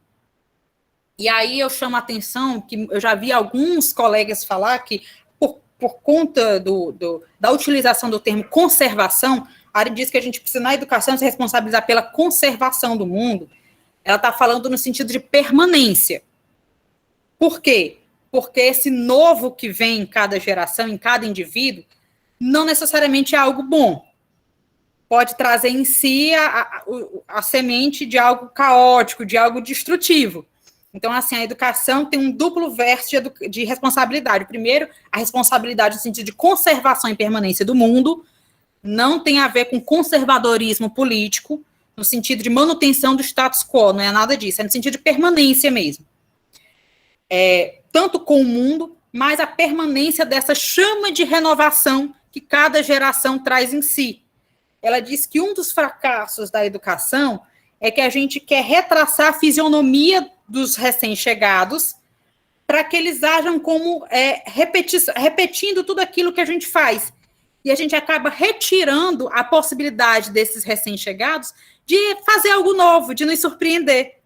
e aí eu chamo a atenção que eu já vi alguns colegas falar que, por conta da utilização do termo conservação, a Arendt diz que a gente precisa, na educação, se responsabilizar pela conservação do mundo. Ela está falando no sentido de permanência. Por quê? Porque esse novo que vem em cada geração, em cada indivíduo, não necessariamente é algo bom. Pode trazer em si a semente de algo caótico, de algo destrutivo. Então, assim, a educação tem um duplo verso de responsabilidade. Primeiro, a responsabilidade no sentido de conservação e permanência do mundo, não tem a ver com conservadorismo político, no sentido de manutenção do status quo, não é nada disso, é no sentido de permanência mesmo. Tanto com o mundo, mas a permanência dessa chama de renovação que cada geração traz em si. Ela diz que um dos fracassos da educação é que a gente quer retraçar a fisionomia dos recém-chegados para que eles ajam como repetindo tudo aquilo que a gente faz. E a gente acaba retirando a possibilidade desses recém-chegados de fazer algo novo, de nos surpreender.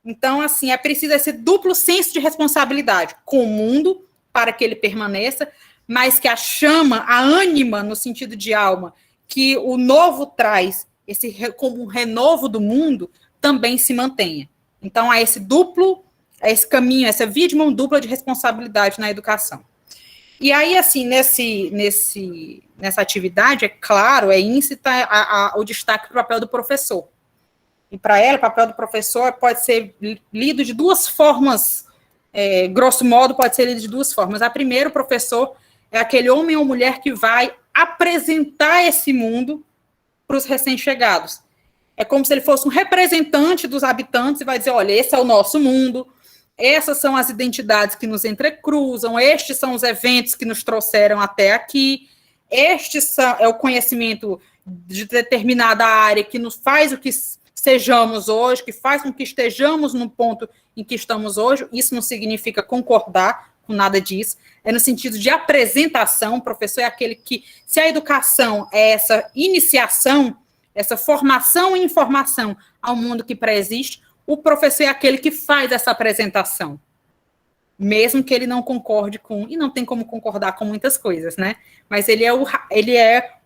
Então, assim, é preciso esse duplo senso de responsabilidade com o mundo, para que ele permaneça, mas que a chama, a ânima, no sentido de alma, que o novo traz, como um renovo do mundo, também se mantenha. Então, há esse caminho, essa via de mão dupla de responsabilidade na educação. E aí, assim, nessa atividade, é claro, é íncita o destaque do papel do professor. E para ela, o papel do professor pode ser lido de 2 formas, grosso modo, pode ser lido de 2 formas. A primeira, o professor é aquele homem ou mulher que vai apresentar esse mundo para os recém-chegados. É como se ele fosse um representante dos habitantes e vai dizer, olha, esse é o nosso mundo, essas são as identidades que nos entrecruzam, estes são os eventos que nos trouxeram até aqui, é o conhecimento de determinada área que nos faz o que sejamos hoje, que faz com que estejamos no ponto em que estamos hoje. Isso não significa concordar com nada disso, é no sentido de apresentação. O professor é aquele que, se a educação é essa iniciação, essa formação e informação ao mundo que pré-existe, o professor é aquele que faz essa apresentação, mesmo que ele não concorde com, e não tem como concordar com muitas coisas, né? Mas ele é o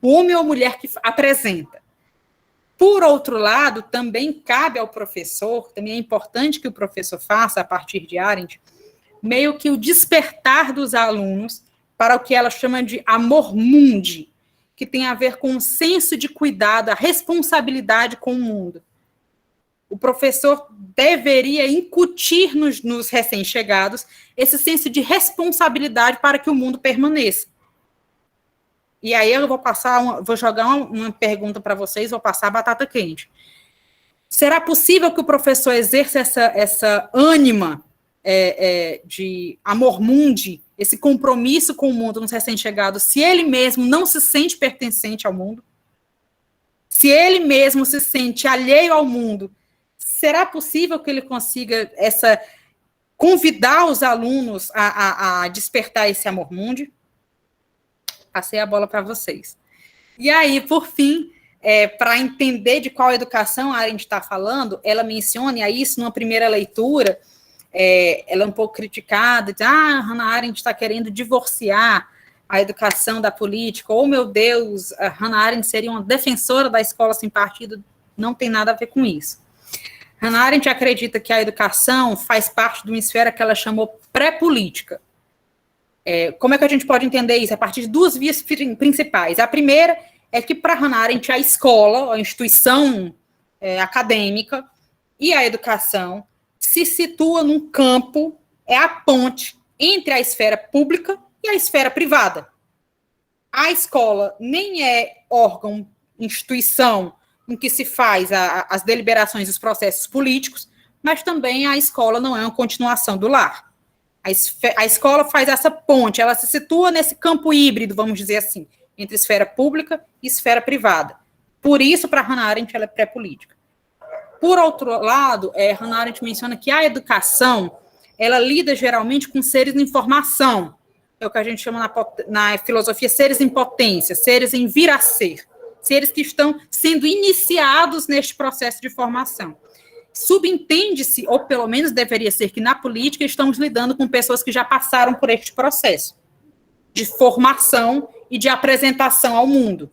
homem ou mulher que apresenta. Por outro lado, também cabe ao professor, também é importante que o professor faça, a partir de Arendt, meio que o despertar dos alunos para o que ela chama de amor mundi, que tem a ver com o senso de cuidado, a responsabilidade com o mundo. O professor deveria incutir nos recém-chegados esse senso de responsabilidade para que o mundo permaneça. E aí eu vou jogar uma pergunta para vocês, vou passar a batata quente. Será possível que o professor exerça essa ânima de amor mundi, esse compromisso com o mundo nos recém-chegados, se ele mesmo não se sente pertencente ao mundo? Se ele mesmo se sente alheio ao mundo, será possível que ele consiga convidar os alunos a despertar esse amor mundi? Passei a bola para vocês. E aí, por fim, para entender de qual educação a Arendt está falando, ela menciona isso numa primeira leitura. Ela é um pouco criticada, diz, Hannah Arendt está querendo divorciar a educação da política, ou, meu Deus, a Hannah Arendt seria uma defensora da escola sem partido. Não tem nada a ver com isso. Hannah Arendt acredita que a educação faz parte de uma esfera que ela chamou pré-política. Como é que a gente pode entender isso? A partir de duas vias principais. A primeira é que, para Hannah Arendt, a escola, a instituição acadêmica e a educação se situa num campo, é a ponte entre a esfera pública e a esfera privada. A escola nem é órgão, instituição, em que se faz as deliberações dos processos políticos, mas também a escola não é uma continuação do lar. A escola faz essa ponte, ela se situa nesse campo híbrido, vamos dizer assim, entre esfera pública e esfera privada. Por isso, para Hannah Arendt, ela é pré-política. Por outro lado, Hannah Arendt menciona que a educação, ela lida geralmente com seres em formação, é o que a gente chama na filosofia seres em potência, seres em vir a ser, seres que estão sendo iniciados neste processo de formação. Subentende-se, ou pelo menos deveria ser, que na política estamos lidando com pessoas que já passaram por este processo de formação e de apresentação ao mundo,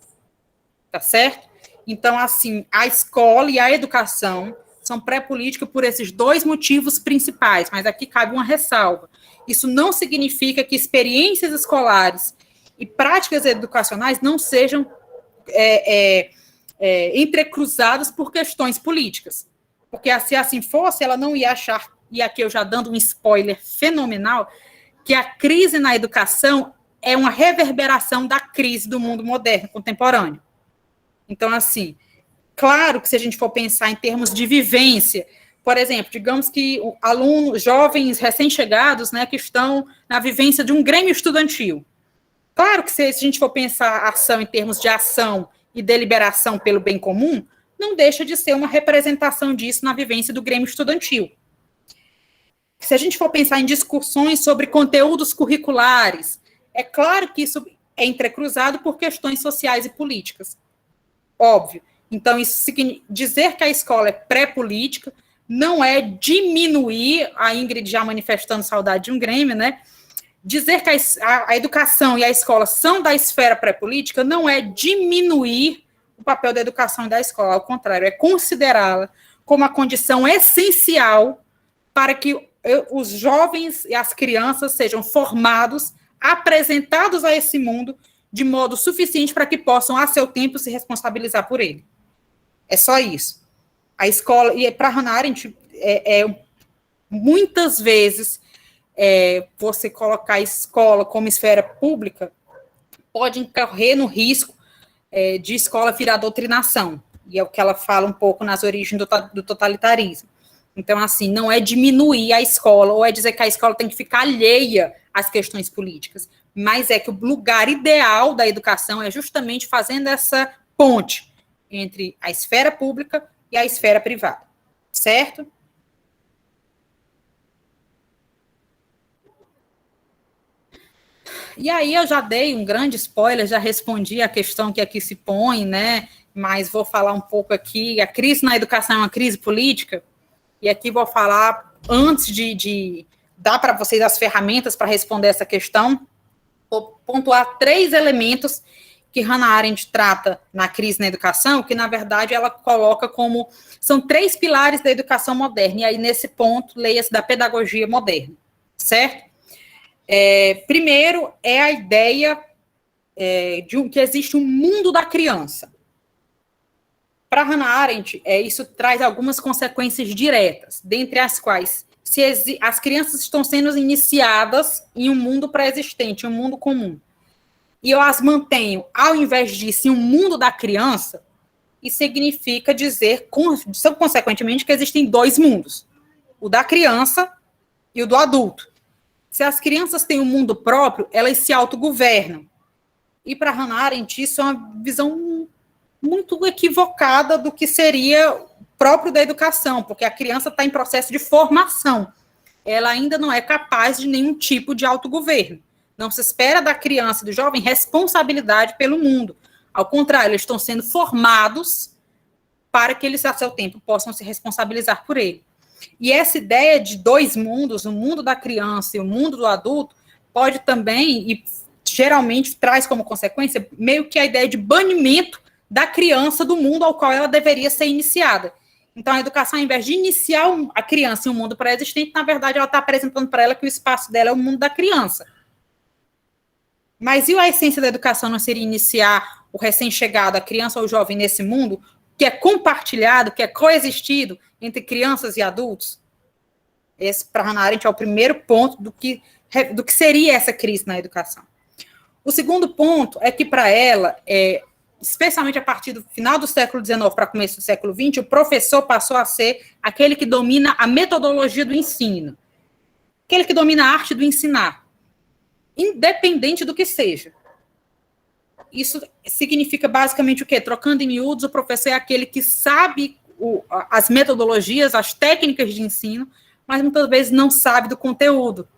tá certo? Então, assim, a escola e a educação são pré-política por esses dois motivos principais, mas aqui cabe uma ressalva. Isso não significa que experiências escolares e práticas educacionais não sejam entrecruzadas por questões políticas. Porque se assim fosse, ela não ia achar, e aqui eu já dando um spoiler fenomenal, que a crise na educação é uma reverberação da crise do mundo moderno, contemporâneo. Então, assim, claro que se a gente for pensar em termos de vivência, por exemplo, digamos que alunos, jovens recém-chegados, né, que estão na vivência de um grêmio estudantil. Claro que se a gente for pensar a ação em termos de ação e deliberação pelo bem comum, não deixa de ser uma representação disso na vivência do grêmio estudantil. Se a gente for pensar em discussões sobre conteúdos curriculares, é claro que isso é entrecruzado por questões sociais e políticas. Óbvio. Então, dizer que a escola é pré-política não é diminuir, a Ingrid já manifestando saudade de um grêmio, né? Dizer que a educação e a escola são da esfera pré-política não é diminuir o papel da educação e da escola, ao contrário, é considerá-la como a condição essencial para que os jovens e as crianças sejam formados, apresentados a esse mundo de modo suficiente para que possam, a seu tempo, se responsabilizar por ele. É só isso. A escola, e para Hannah Arendt, muitas vezes, você colocar a escola como esfera pública pode incorrer no risco de escola virar doutrinação, e é o que ela fala um pouco nas origens do totalitarismo. Então, assim, não é diminuir a escola, ou é dizer que a escola tem que ficar alheia às questões políticas, mas é que o lugar ideal da educação é justamente fazendo essa ponte entre a esfera pública e a esfera privada, certo? E aí eu já dei um grande spoiler, já respondi a questão que aqui se põe, né? Mas vou falar um pouco aqui. A crise na educação é uma crise política, e aqui vou falar, antes de dar para vocês as ferramentas para responder essa questão, vou pontuar 3 elementos que Hannah Arendt trata na crise na educação, que, na verdade, ela coloca como... São 3 pilares da educação moderna, e aí, nesse ponto, leia-se da pedagogia moderna, certo? Primeiro, é a ideia de que existe um mundo da criança. Para Hannah Arendt, isso traz algumas consequências diretas, dentre as quais, as crianças estão sendo iniciadas em um mundo pré-existente, um mundo comum, e eu as mantenho, ao invés disso, em um mundo da criança, isso significa dizer, consequentemente, que existem 2 mundos, o da criança e o do adulto. Se as crianças têm um mundo próprio, elas se autogovernam. E para Hannah Arendt, isso é uma visão muito equivocada do que seria próprio da educação, porque a criança está em processo de formação. Ela ainda não é capaz de nenhum tipo de autogoverno. Não se espera da criança e do jovem responsabilidade pelo mundo. Ao contrário, eles estão sendo formados para que eles, a seu tempo, possam se responsabilizar por ele. E essa ideia de 2 mundos, o mundo da criança e o mundo do adulto, pode também, e geralmente traz como consequência, meio que a ideia de banimento da criança do mundo ao qual ela deveria ser iniciada. Então, a educação, ao invés de iniciar a criança em um mundo pré-existente, na verdade, ela está apresentando para ela que o espaço dela é o mundo da criança. Mas e a essência da educação não seria iniciar o recém-chegado, a criança ou o jovem, nesse mundo que é compartilhado, que é coexistido entre crianças e adultos? Esse, para Hannah Arendt, é o primeiro ponto do que seria essa crise na educação. O segundo ponto é que, para ela, especialmente a partir do final do século XIX para começo do século XX, o professor passou a ser aquele que domina a metodologia do ensino, aquele que domina a arte do ensinar, independente do que seja. Isso significa basicamente o quê? Trocando em miúdos, o professor é aquele que sabe as metodologias, as técnicas de ensino, mas muitas vezes não sabe do conteúdo.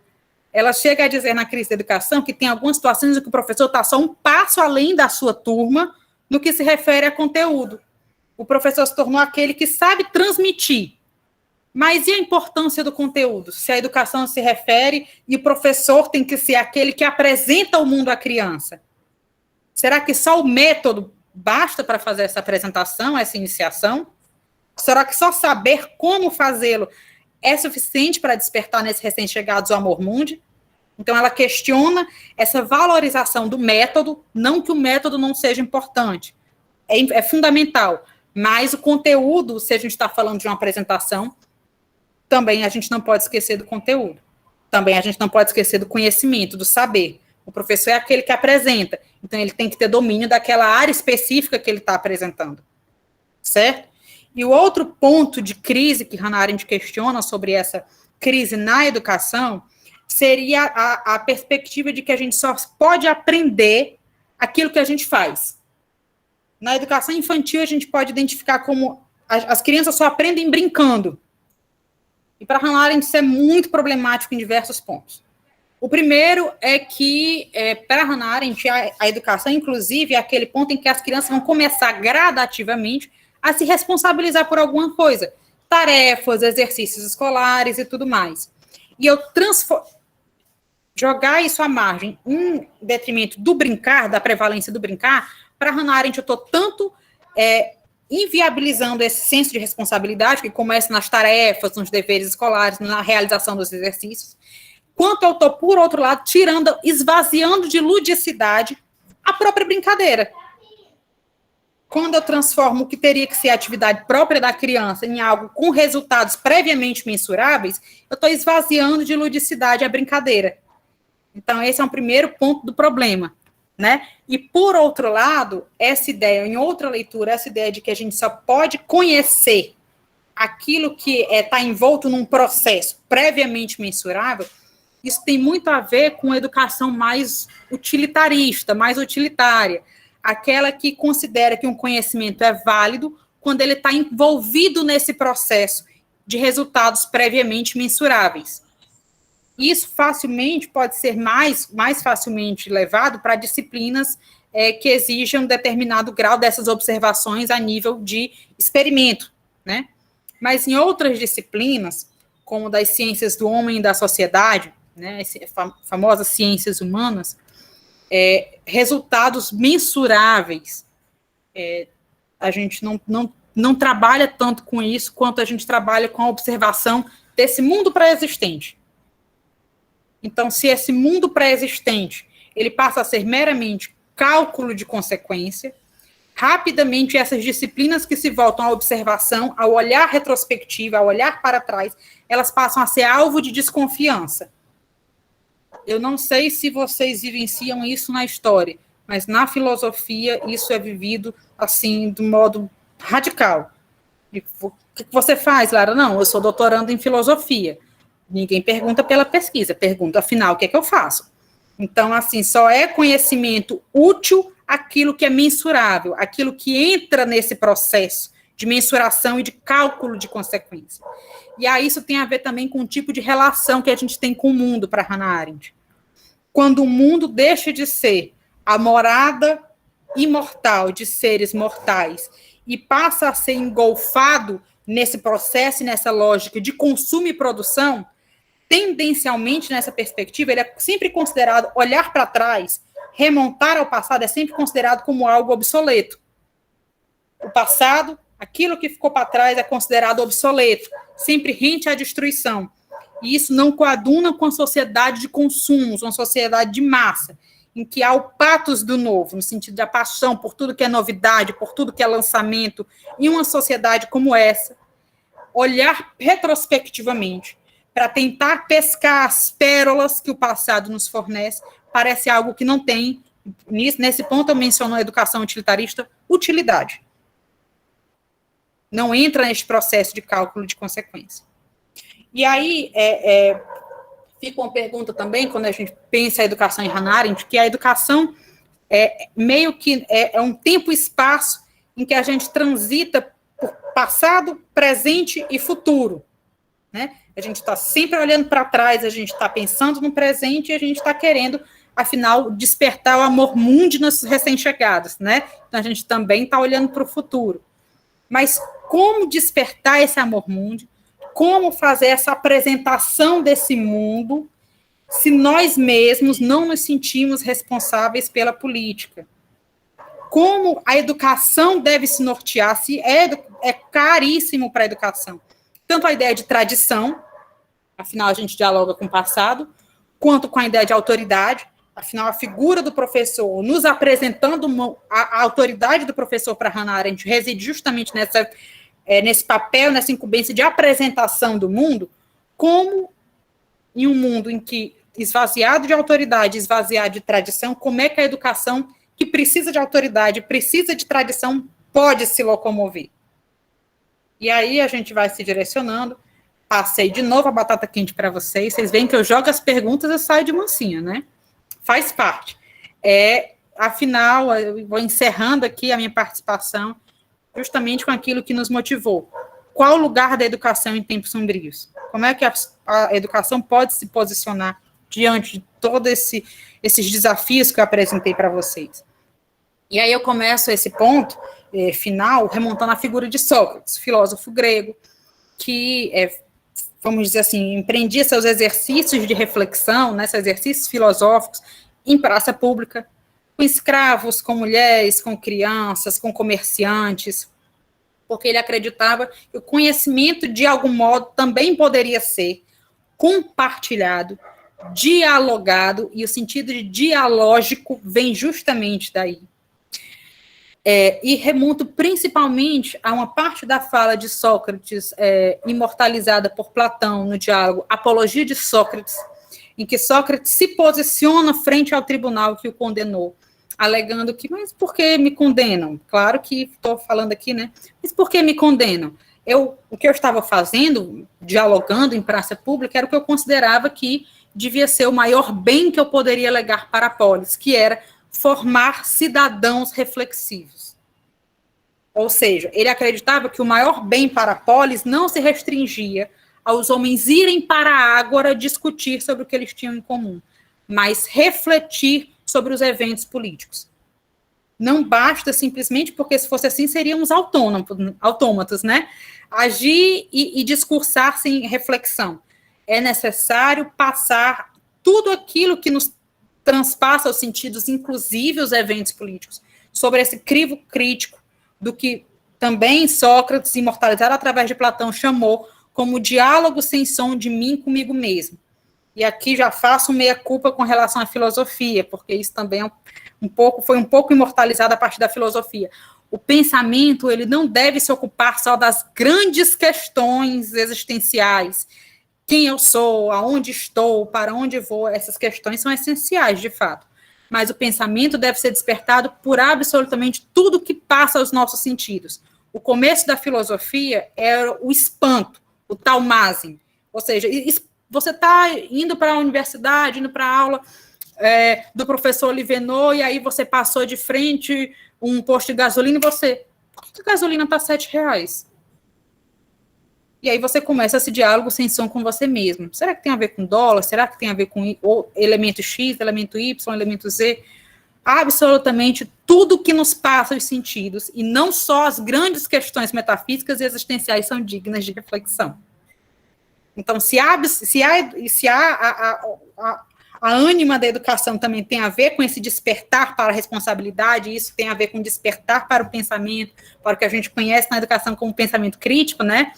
Ela chega a dizer na crise da educação que tem algumas situações em que o professor está só um passo além da sua turma no que se refere a conteúdo. O professor se tornou aquele que sabe transmitir. Mas e a importância do conteúdo? Se a educação se refere e o professor tem que ser aquele que apresenta o mundo à criança. Será que só o método basta para fazer essa apresentação, essa iniciação? Será que só saber como fazê-lo é suficiente para despertar nesses recém-chegados o amor mundi? Então, ela questiona essa valorização do método, não que o método não seja importante, é fundamental, mas o conteúdo, se a gente está falando de uma apresentação, também a gente não pode esquecer do conteúdo, também a gente não pode esquecer do conhecimento, do saber. O professor é aquele que apresenta, então ele tem que ter domínio daquela área específica que ele está apresentando, certo? E o outro ponto de crise que Hannah Arendt questiona sobre essa crise na educação seria a perspectiva de que a gente só pode aprender aquilo que a gente faz. Na educação infantil, a gente pode identificar como as crianças só aprendem brincando. E para Hannah Arendt isso é muito problemático em diversos pontos. O primeiro é que, para Hannah Arendt, a educação, inclusive, é aquele ponto em que as crianças vão começar gradativamente a se responsabilizar por alguma coisa. Tarefas, exercícios escolares e tudo mais. E eu jogar isso à margem em detrimento do brincar, da prevalência do brincar, para Hannah Arendt eu estou tanto inviabilizando esse senso de responsabilidade, que começa nas tarefas, nos deveres escolares, na realização dos exercícios, quanto eu estou, por outro lado, esvaziando de ludicidade a própria brincadeira. Quando eu transformo o que teria que ser a atividade própria da criança em algo com resultados previamente mensuráveis, eu estou esvaziando de ludicidade a brincadeira. Então, esse é um primeiro ponto do problema, né? E, por outro lado, essa ideia, em outra leitura, essa ideia de que a gente só pode conhecer aquilo que está envolto num processo previamente mensurável, isso tem muito a ver com a educação mais utilitarista, mais utilitária, aquela que considera que um conhecimento é válido quando ele está envolvido nesse processo de resultados previamente mensuráveis. Isso facilmente pode ser mais facilmente levado para disciplinas que exijam um determinado grau dessas observações a nível de experimento, né? Mas em outras disciplinas, como das ciências do homem e da sociedade, né, famosas ciências humanas, resultados mensuráveis, a gente não trabalha tanto com isso quanto a gente trabalha com a observação desse mundo pré-existente. Então, se esse mundo pré-existente ele passa a ser meramente cálculo de consequência, rapidamente essas disciplinas que se voltam à observação, ao olhar retrospectivo, ao olhar para trás, elas passam a ser alvo de desconfiança. Eu não sei se vocês vivenciam isso na história, mas na filosofia isso é vivido assim, de modo radical. E o que você faz, Lara? Não, eu sou doutorando em filosofia. Ninguém pergunta pela pesquisa, pergunta, afinal, o que é que eu faço? Então, assim, só é conhecimento útil aquilo que é mensurável, aquilo que entra nesse processo de mensuração e de cálculo de consequência. E aí isso tem a ver também com o tipo de relação que a gente tem com o mundo, para Hannah Arendt. Quando o mundo deixa de ser a morada imortal de seres mortais e passa a ser engolfado nesse processo e nessa lógica de consumo e produção, tendencialmente, nessa perspectiva, ele é sempre considerado, olhar para trás, remontar ao passado, é sempre considerado como algo obsoleto. O passado, aquilo que ficou para trás é considerado obsoleto, sempre rente à destruição. E isso não coaduna com a sociedade de consumos, uma sociedade de massa, em que há o patos do novo, no sentido da paixão por tudo que é novidade, por tudo que é lançamento, em uma sociedade como essa, olhar retrospectivamente para tentar pescar as pérolas que o passado nos fornece, parece algo que não tem, nesse ponto eu menciono a educação utilitarista, utilidade. Não entra neste processo de cálculo de consequência. E aí, fica uma pergunta também, quando a gente pensa a educação em Hannah Arendt, que a educação meio que é um tempo e espaço em que a gente transita por passado, presente e futuro, né? A gente está sempre olhando para trás, a gente está pensando no presente e a gente está querendo, afinal, despertar o amor mundi nos recém-chegados, né? Então, a gente também está olhando para o futuro. Mas como despertar esse amor mundi? Como fazer essa apresentação desse mundo se nós mesmos não nos sentimos responsáveis pela política? Como a educação deve se nortear, se é caríssimo para a educação. Tanto a ideia de tradição, afinal a gente dialoga com o passado, quanto com a ideia de autoridade, afinal a figura do professor, nos apresentando a autoridade do professor para Hannah Arendt reside justamente nesse papel, nessa incumbência de apresentação do mundo, como em um mundo em que, esvaziado de autoridade, esvaziado de tradição, como é que a educação, que precisa de autoridade, precisa de tradição, pode se locomover? E aí a gente vai se direcionando. Passei de novo a batata quente para vocês. Vocês veem que eu jogo as perguntas e saio de mansinho, né? Faz parte. Afinal, eu vou encerrando aqui a minha participação justamente com aquilo que nos motivou. Qual o lugar da educação em tempos sombrios? Como é que a educação pode se posicionar diante de todos esses desafios que eu apresentei para vocês? E aí eu começo esse ponto final remontando a figura de Sócrates, filósofo grego, que, vamos dizer assim, empreendia seus exercícios de reflexão, né, seus exercícios filosóficos em praça pública, com escravos, com mulheres, com crianças, com comerciantes, porque ele acreditava que o conhecimento, de algum modo, também poderia ser compartilhado, dialogado, e o sentido de dialógico vem justamente daí. E remonto principalmente a uma parte da fala de Sócrates, imortalizada por Platão no diálogo Apologia de Sócrates, em que Sócrates se posiciona frente ao tribunal que o condenou, alegando que, mas por que me condenam? Claro que estou falando aqui, né? Mas por que me condenam? O que eu estava fazendo, dialogando em praça pública, era o que eu considerava que devia ser o maior bem que eu poderia legar para a polis, que era formar cidadãos reflexivos. Ou seja, ele acreditava que o maior bem para a polis não se restringia aos homens irem para a ágora discutir sobre o que eles tinham em comum, mas refletir sobre os eventos políticos. Não basta simplesmente, porque se fosse assim, seríamos autômatos, né? Agir e discursar sem reflexão. É necessário passar tudo aquilo que nos transpassa os sentidos, inclusive os eventos políticos, sobre esse crivo crítico do que também Sócrates, imortalizado através de Platão, chamou como diálogo sem som de mim comigo mesmo. E aqui já faço meia-culpa com relação à filosofia, porque isso também é foi um pouco imortalizado a partir da filosofia. O pensamento, ele não deve se ocupar só das grandes questões existenciais. Quem eu sou, aonde estou, para onde vou, essas questões são essenciais, de fato. Mas o pensamento deve ser despertado por absolutamente tudo que passa aos nossos sentidos. O começo da filosofia era o espanto, o talmazem. Ou seja, você está indo para a universidade, indo para a aula do professor Livenot, e aí você passou de frente um posto de gasolina e você... Por que a gasolina está R$7? E aí você começa esse diálogo sem som com você mesmo. Será que tem a ver com dólar? Será que tem a ver com elemento X, elemento Y, elemento Z? Absolutamente tudo que nos passa os sentidos, e não só as grandes questões metafísicas e existenciais são dignas de reflexão. Então, se a ânima da educação também tem a ver com esse despertar para a responsabilidade, isso tem a ver com despertar para o pensamento, para o que a gente conhece na educação como pensamento crítico, né?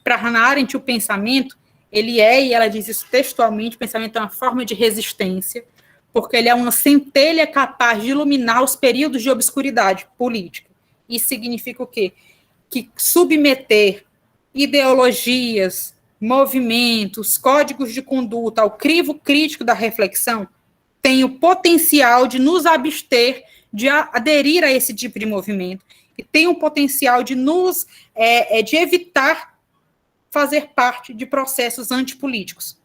Para Hannah Arendt, o pensamento, ele e ela diz isso textualmente, o pensamento é uma forma de resistência, porque ele é uma centelha capaz de iluminar os períodos de obscuridade política. Isso significa o quê? Que submeter ideologias, movimentos, códigos de conduta ao crivo crítico da reflexão tem o potencial de nos abster de aderir a esse tipo de movimento, e tem o potencial de nos de evitar fazer parte de processos antipolíticos.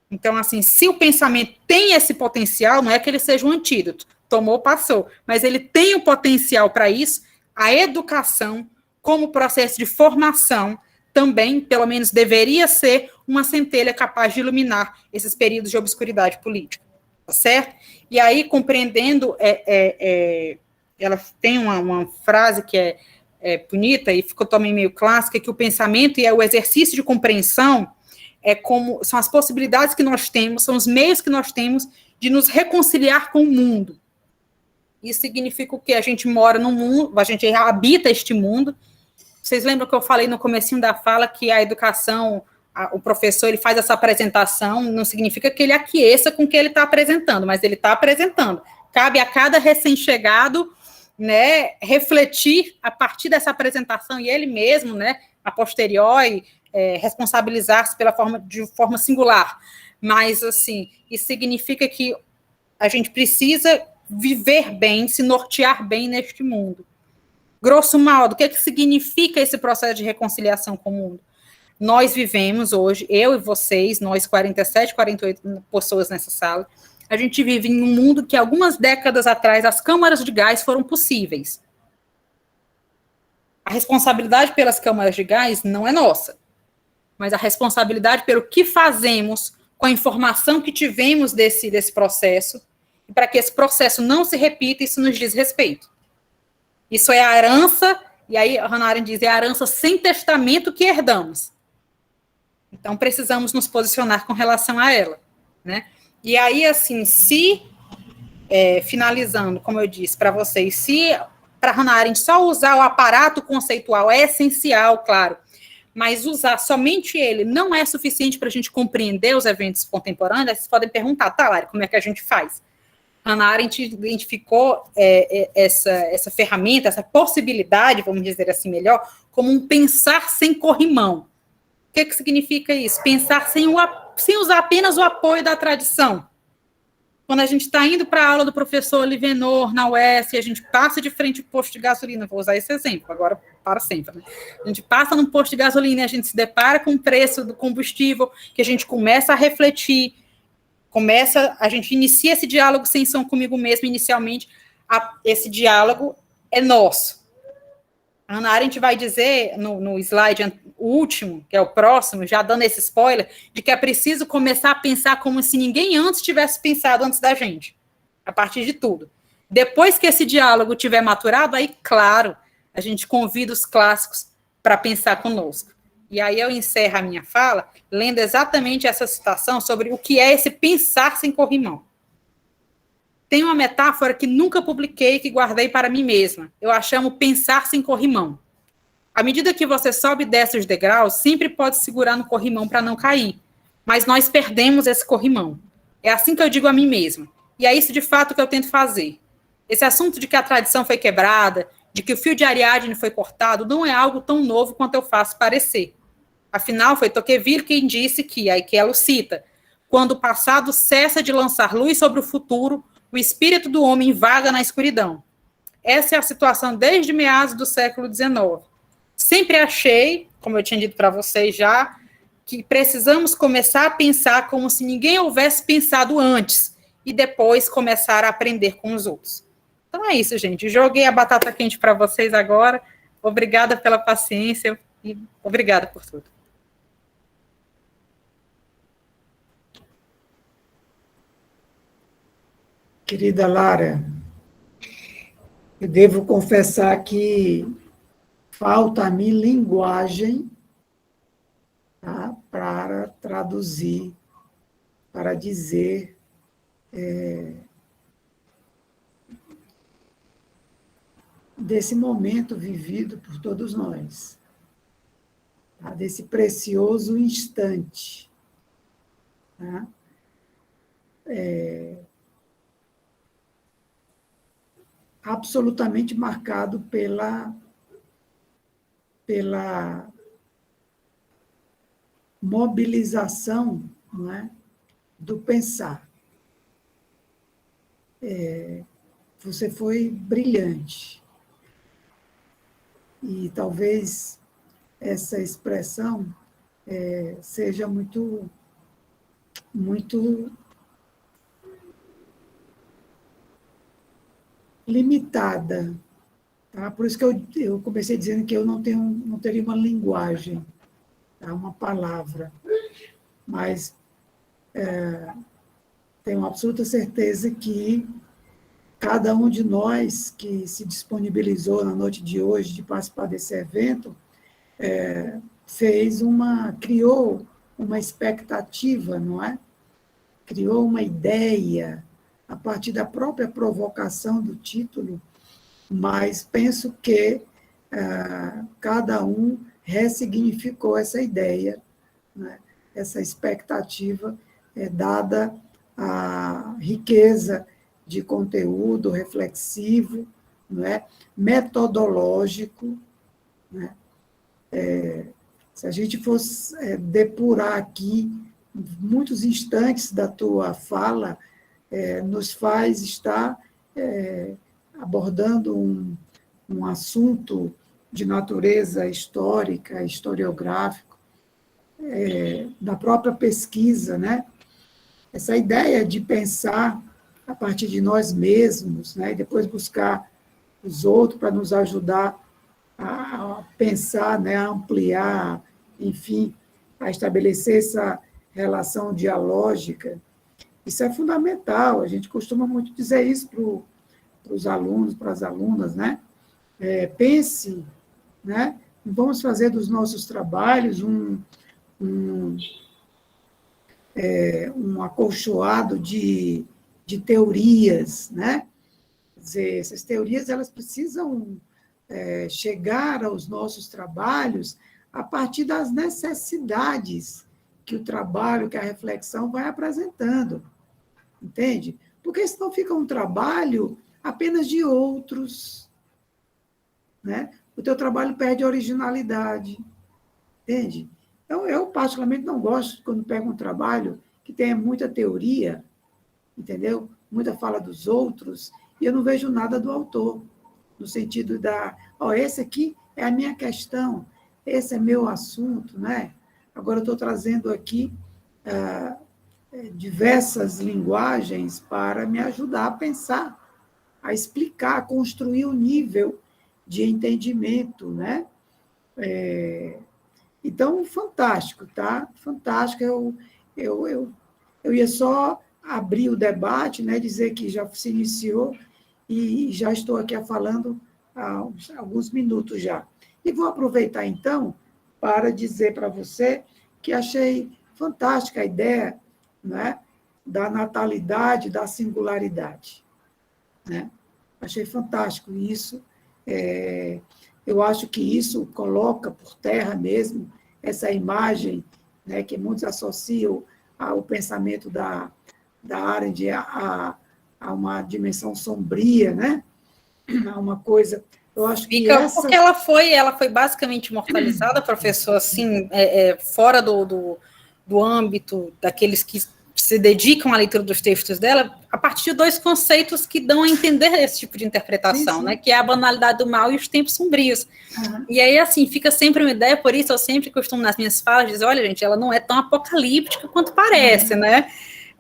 Então, assim, se o pensamento tem esse potencial, não é que ele seja um antídoto, tomou, passou, mas ele tem o potencial para isso, a educação, como processo de formação, também, pelo menos, deveria ser uma centelha capaz de iluminar esses períodos de obscuridade política, tá certo? E aí, compreendendo, ela tem uma frase que é bonita e ficou também meio clássica, que o pensamento e o exercício de compreensão são as possibilidades que nós temos, são os meios que nós temos de nos reconciliar com o mundo. Isso significa o quê? A gente mora no mundo, a gente habita este mundo. Vocês lembram que eu falei no comecinho da fala que a educação, o professor, ele faz essa apresentação, não significa que ele aqueça com o que ele está apresentando, mas ele está apresentando. Cabe a cada recém-chegado, né, refletir a partir dessa apresentação e ele mesmo, né, a posteriori, responsabilizar-se de forma singular. Mas, assim, isso significa que a gente precisa viver bem, se nortear bem neste mundo. Grosso modo, o que significa esse processo de reconciliação com o mundo? Nós vivemos hoje, eu e vocês, nós 47, 48 pessoas nessa sala, a gente vive em um mundo que algumas décadas atrás as câmaras de gás foram possíveis. A responsabilidade pelas câmaras de gás não é nossa, mas a responsabilidade pelo que fazemos com a informação que tivemos desse processo, e para que esse processo não se repita, isso nos diz respeito. Isso é a herança, e aí a Hannah Arendt diz, é a herança sem testamento que herdamos. Então, precisamos nos posicionar com relação a ela, né? E aí, assim, finalizando, como eu disse para vocês, se para Hannah Arendt só usar o aparato conceitual é essencial, claro, mas usar somente ele não é suficiente para a gente compreender os eventos contemporâneos. Aí vocês podem perguntar, tá, Lari, como é que a gente faz? Hannah Arendt identificou essa ferramenta, essa possibilidade, vamos dizer assim melhor, como um pensar sem corrimão. O que significa isso? Pensar sem usar apenas o apoio da tradição. Quando a gente está indo para a aula do professor Livenot na UES, e a gente passa de frente ao posto de gasolina, vou usar esse exemplo, agora para sempre, né? A gente passa num posto de gasolina e a gente se depara com o preço do combustível, que a gente começa a refletir, a gente inicia esse diálogo sem som comigo mesmo inicialmente, esse diálogo é nosso. A Hannah Arendt vai dizer, no slide último, que é o próximo, já dando esse spoiler, de que é preciso começar a pensar como se ninguém antes tivesse pensado antes da gente, a partir de tudo. Depois que esse diálogo tiver maturado, aí, claro, a gente convida os clássicos para pensar conosco. E aí eu encerro a minha fala lendo exatamente essa citação sobre o que é esse pensar sem corrimão. Tem uma metáfora que nunca publiquei, que guardei para mim mesma. Eu a chamo pensar sem corrimão. À medida que você sobe e desce os degraus, sempre pode segurar no corrimão para não cair. Mas nós perdemos esse corrimão. É assim que eu digo a mim mesma. E é isso, de fato, que eu tento fazer. Esse assunto de que a tradição foi quebrada, de que o fio de Ariadne foi cortado, não é algo tão novo quanto eu faço parecer. Afinal, foi Tocqueville quem disse que, aí que ela cita, quando o passado cessa de lançar luz sobre o futuro, o espírito do homem vaga na escuridão. Essa é a situação desde meados do século XIX. Sempre achei, como eu tinha dito para vocês já, que precisamos começar a pensar como se ninguém houvesse pensado antes e depois começar a aprender com os outros. Então é isso, gente. Joguei a batata quente para vocês agora. Obrigada pela paciência e obrigada por tudo. Querida Lara, eu devo confessar que falta a mim linguagem, tá, para traduzir, para dizer desse momento vivido por todos nós, tá, desse precioso instante. Tá? Absolutamente marcado pela mobilização, não é, do pensar. Você foi brilhante. E talvez essa expressão seja muito limitada. Tá? Por isso que eu comecei dizendo que eu não teria uma linguagem, tá? Uma palavra. Mas tenho absoluta certeza que cada um de nós que se disponibilizou na noite de hoje de participar desse evento, criou uma expectativa, não é? Criou uma ideia a partir da própria provocação do título, mas penso que cada um ressignificou essa ideia, né? Essa expectativa, dada a riqueza de conteúdo reflexivo, não é? Metodológico. Né? Se a gente fosse depurar aqui, muitos instantes da tua fala nos faz estar abordando um assunto de natureza histórica, historiográfico, da própria pesquisa, né? Essa ideia de pensar a partir de nós mesmos, né? E depois buscar os outros para nos ajudar a pensar, né? A ampliar, enfim, a estabelecer essa relação dialógica. Isso é fundamental, a gente costuma muito dizer isso para os alunos, para as alunas, né? Pense, né? Vamos fazer dos nossos trabalhos um acolchoado de teorias, né? Quer dizer, essas teorias elas precisam chegar aos nossos trabalhos a partir das necessidades que o trabalho, que a reflexão vai apresentando, entende? Porque senão fica um trabalho apenas de outros, né? O teu trabalho perde a originalidade, entende? Então, eu particularmente não gosto quando pego um trabalho que tenha muita teoria, entendeu? Muita fala dos outros, e eu não vejo nada do autor, no sentido esse aqui é a minha questão, esse é meu assunto, né? Agora eu estou trazendo aqui diversas linguagens para me ajudar a pensar, a explicar, a construir um nível de entendimento, né? Então, fantástico, tá? Fantástico. Eu ia só abrir o debate, né? Dizer que já se iniciou e já estou aqui falando há alguns minutos já. E vou aproveitar, então, para dizer para você que achei fantástica a ideia, né, da natalidade, da singularidade, né? Achei fantástico isso. Eu acho que isso coloca por terra mesmo essa imagem, né, que muitos associam ao pensamento da Arendt a uma dimensão sombria, né? A uma coisa. Eu acho que porque ela foi basicamente imortalizada, professor, assim, fora do âmbito daqueles que se dedicam à leitura dos textos dela, a partir de dois conceitos que dão a entender esse tipo de interpretação, sim. Né? Que é a banalidade do mal e os tempos sombrios. Uhum. E aí, assim, fica sempre uma ideia, por isso eu sempre costumo, nas minhas falas, dizer, olha, gente, ela não é tão apocalíptica quanto parece, né?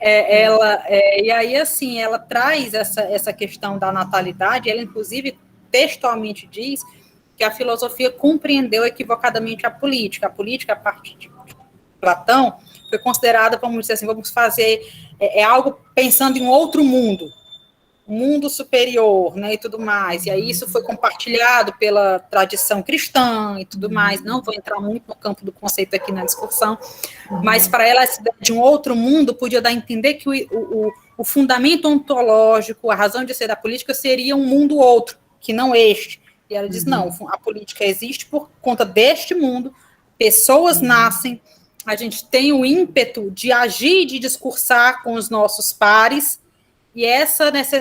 E aí, assim, ela traz essa questão da natalidade, ela, inclusive, textualmente diz que a filosofia compreendeu equivocadamente a política. A política, a partir de Platão, foi considerada, vamos dizer assim, vamos fazer algo pensando em um outro mundo, um mundo superior, né, e tudo mais. E aí isso foi compartilhado pela tradição cristã e tudo mais. Não vou entrar muito no campo do conceito aqui na discussão, mas para ela, essa ideia de um outro mundo podia dar a entender que o fundamento ontológico, a razão de ser da política seria um mundo outro, que não este. E ela diz, não, a política existe por conta deste mundo, pessoas nascem, a gente tem o ímpeto de agir e de discursar com os nossos pares, e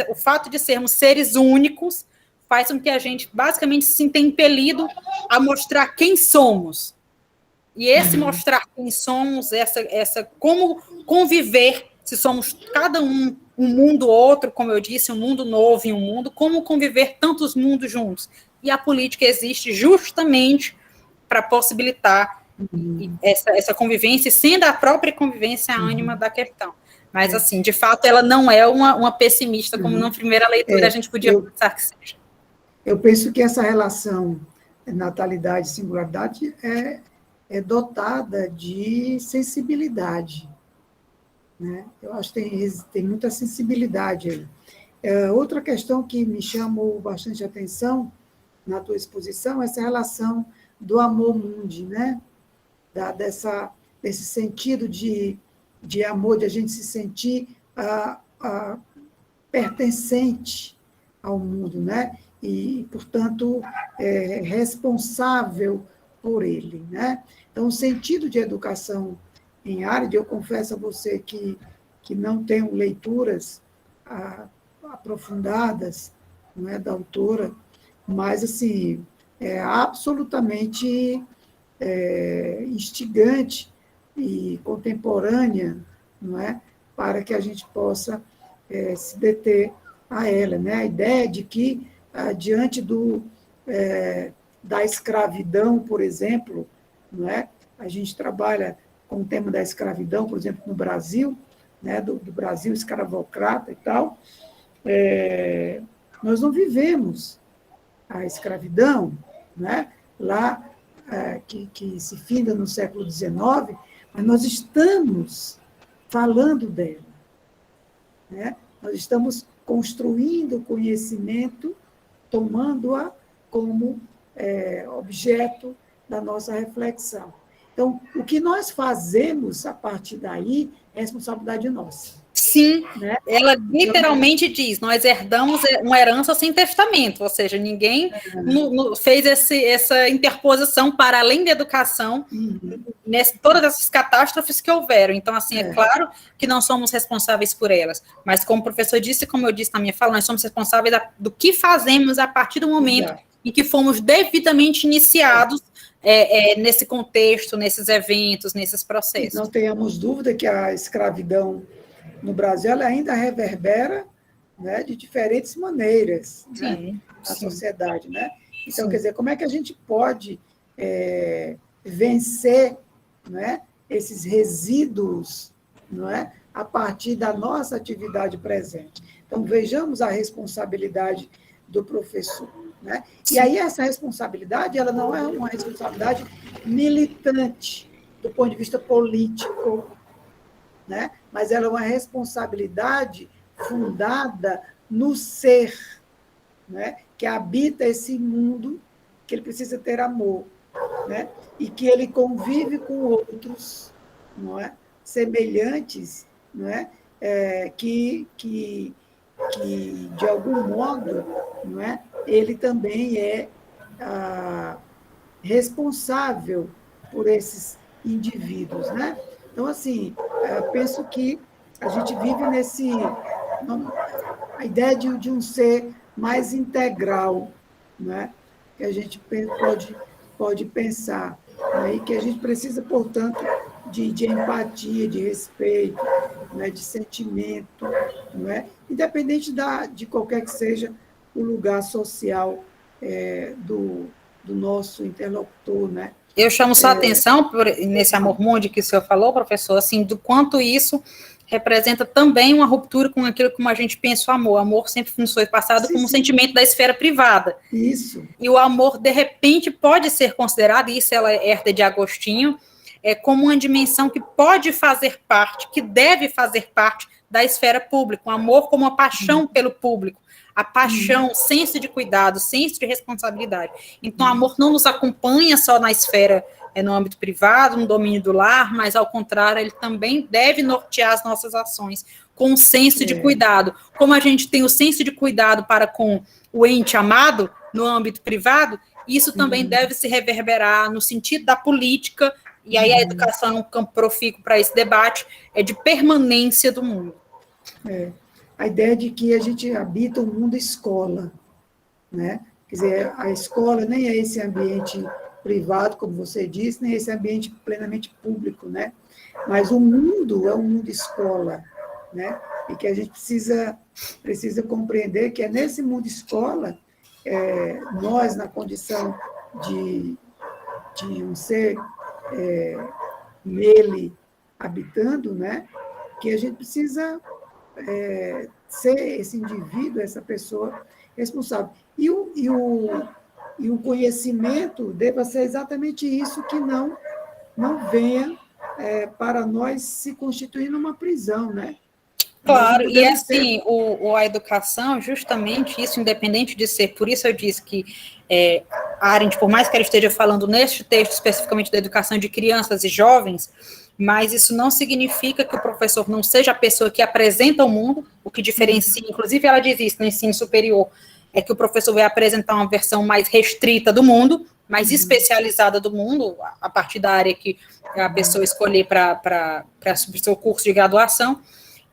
o fato de sermos seres únicos faz com que a gente basicamente se sinta impelido a mostrar quem somos. E esse mostrar quem somos, como conviver, se somos cada um mundo outro, como eu disse, um mundo novo em um mundo, como conviver tantos mundos juntos. E a política existe justamente para possibilitar essa convivência, sendo a própria convivência a ânima da questão. Mas, assim, de fato, ela não é uma pessimista, como na primeira leitura a gente podia pensar que seja. Eu penso que essa relação natalidade e singularidade é dotada de sensibilidade, né? Eu acho que tem muita sensibilidade aí. Outra questão que me chamou bastante atenção na tua exposição é essa relação do amor mundi, né? Desse sentido de amor, de a gente se sentir pertencente ao mundo, né? E, portanto, responsável por ele, né? Então, o sentido de educação em Arendt, eu confesso a você que não tenho leituras aprofundadas, não é, da autora, mas, assim, é absolutamente instigante e contemporânea, não é, para que a gente possa se deter a ela, né? A ideia de que, diante da escravidão, por exemplo, não é? A gente trabalha com o tema da escravidão, por exemplo, no Brasil, né? do Brasil escravocrata e tal, nós não vivemos a escravidão, né? Lá, que se finda no século XIX, mas nós estamos falando dela, né? Nós estamos construindo o conhecimento, tomando-a como objeto da nossa reflexão. Então, o que nós fazemos a partir daí é responsabilidade nossa. Sim, né? Ela literalmente diz, nós herdamos uma herança sem testamento, ou seja, ninguém fez essa interposição para além da educação, todas essas catástrofes que houveram. Então, assim, é claro que não somos responsáveis por elas, mas como o professor disse, como eu disse na minha fala, nós somos responsáveis do que fazemos a partir do momento em que fomos devidamente iniciados nesse contexto, nesses eventos, nesses processos. Não tenhamos dúvida que a escravidão no Brasil ela ainda reverbera, né, de diferentes maneiras, né, na sociedade, né? Então, quer dizer, como é que a gente pode vencer, né, esses resíduos, não é, a partir da nossa atividade presente? Então, vejamos a responsabilidade do professor. né? E aí essa responsabilidade, ela não é uma responsabilidade militante, do ponto de vista político, né? Mas ela é uma responsabilidade fundada no ser, né? Que habita esse mundo, que ele precisa ter amor, né? E que ele convive com outros, não é? Semelhantes, não é? Que de algum modo, não é? Ele também é responsável por esses indivíduos, né? Então, assim, eu penso que a gente vive a ideia de um ser mais integral, né? Que a gente pode pensar, né? E que a gente precisa, portanto, de empatia, de respeito, né? De sentimento, não é? Independente de qualquer que seja o lugar social do nosso interlocutor, né? Eu chamo sua atenção nesse amor mundi que o senhor falou, professor, assim, do quanto isso representa também uma ruptura com aquilo como a gente pensa o amor. O amor sempre foi passado como um sentimento da esfera privada. Isso. E o amor, de repente, pode ser considerado, e isso ela herda de Agostinho, como uma dimensão que pode fazer parte, que deve fazer parte da esfera pública. O amor como uma paixão pelo público. A paixão, senso de cuidado, senso de responsabilidade. Então, o amor não nos acompanha só na esfera, no âmbito privado, no domínio do lar, mas, ao contrário, ele também deve nortear as nossas ações com um senso de cuidado. Como a gente tem o senso de cuidado para com o ente amado no âmbito privado, isso também deve se reverberar no sentido da política, e aí a educação é um campo profícuo para esse debate, de permanência do mundo. A ideia de que a gente habita um mundo escola, né? Quer dizer, a escola nem é esse ambiente privado, como você disse, nem esse ambiente plenamente público, né? Mas o mundo é um mundo escola, né? E que a gente precisa compreender que é nesse mundo escola, nós, na condição de um ser nele habitando, né? Que a gente precisa ser esse indivíduo, essa pessoa responsável. E o conhecimento deva ser exatamente isso, que não venha para nós se constituir numa prisão, né? Claro, e assim, a educação, justamente isso, independente de ser, por isso eu disse que a Arendt, por mais que ela esteja falando neste texto especificamente da educação de crianças e jovens, mas isso não significa que o professor não seja a pessoa que apresenta o mundo, o que diferencia, inclusive ela diz isso no ensino superior, é que o professor vai apresentar uma versão mais restrita do mundo, mais especializada do mundo, a partir da área que a pessoa escolher para o seu curso de graduação.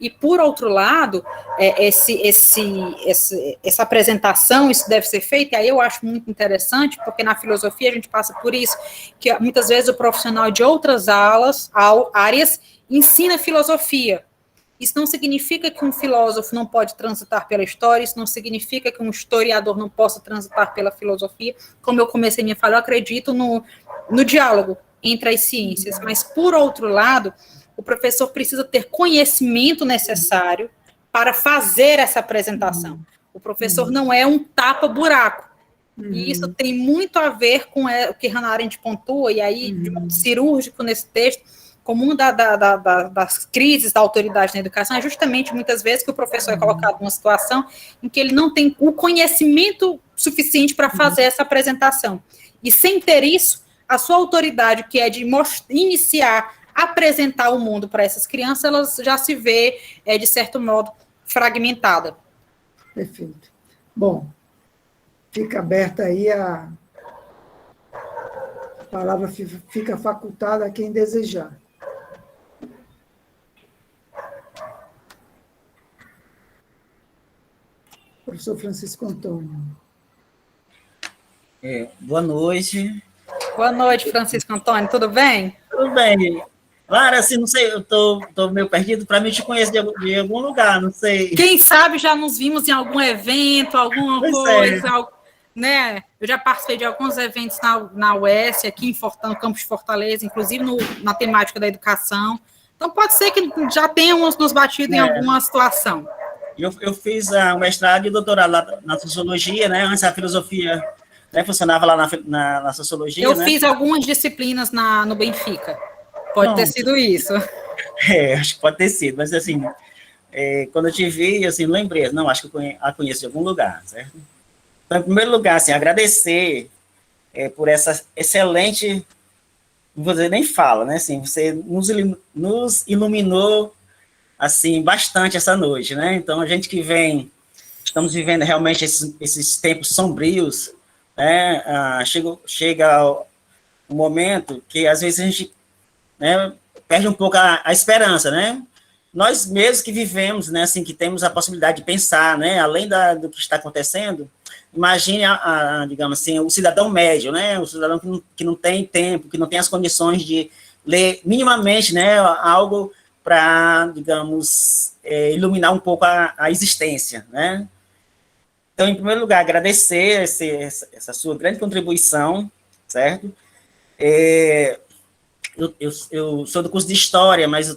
E, por outro lado, essa apresentação, isso deve ser feito, e aí eu acho muito interessante, porque na filosofia a gente passa por isso, que muitas vezes o profissional de outras áreas ensina filosofia. Isso não significa que um filósofo não pode transitar pela história, isso não significa que um historiador não possa transitar pela filosofia. Como eu comecei a minha fala, eu acredito no diálogo entre as ciências, mas, por outro lado, o professor precisa ter conhecimento necessário para fazer essa apresentação. O professor não é um tapa-buraco. E isso tem muito a ver com o que Hannah Arendt pontua, e aí, de modo cirúrgico nesse texto, como uma das crises da autoridade na educação, é justamente, muitas vezes, que o professor é colocado numa situação em que ele não tem o conhecimento suficiente para fazer essa apresentação. E, sem ter isso, a sua autoridade, que é de apresentar o mundo para essas crianças, elas já se vê, de certo modo, fragmentada. Perfeito. Bom, fica aberta aí a palavra, fica facultada a quem desejar. Professor Francisco Antônio. Boa noite. Boa noite, Francisco Antônio, tudo bem? Tudo bem. Clara, assim, não sei, eu tô meio perdido, para mim te conheço de algum lugar, não sei. Quem sabe já nos vimos em algum evento, alguma coisa, né? Eu já participei de alguns eventos na UES, aqui no campus de Fortaleza, inclusive na temática da educação. Então, pode ser que já tenhamos nos batido em alguma situação. Eu fiz o mestrado e o doutorado lá na sociologia, né? Antes a filosofia, né, funcionava lá na sociologia. Eu né? fiz algumas disciplinas no Benfica. Pode ter Pronto. sido isso. Acho que pode ter sido, mas assim, quando eu te vi, assim, lembrei, não, acho que eu a conheço de algum lugar, certo? Então, em primeiro lugar, assim, agradecer por essa excelente, não vou dizer nem fala, né, assim, você nos iluminou, assim, bastante essa noite, né, então a gente que estamos vivendo realmente esses tempos sombrios, né, chega um momento que às vezes a gente, né, perde um pouco a esperança, né, nós mesmos que vivemos, né, assim, que temos a possibilidade de pensar, né, além do que está acontecendo, imagine, digamos assim, o cidadão médio, né, o cidadão que não tem tempo, que não tem as condições de ler minimamente, né, algo para, digamos, iluminar um pouco a existência, né. Então, em primeiro lugar, agradecer essa sua grande contribuição, certo? Eu sou do curso de História, mas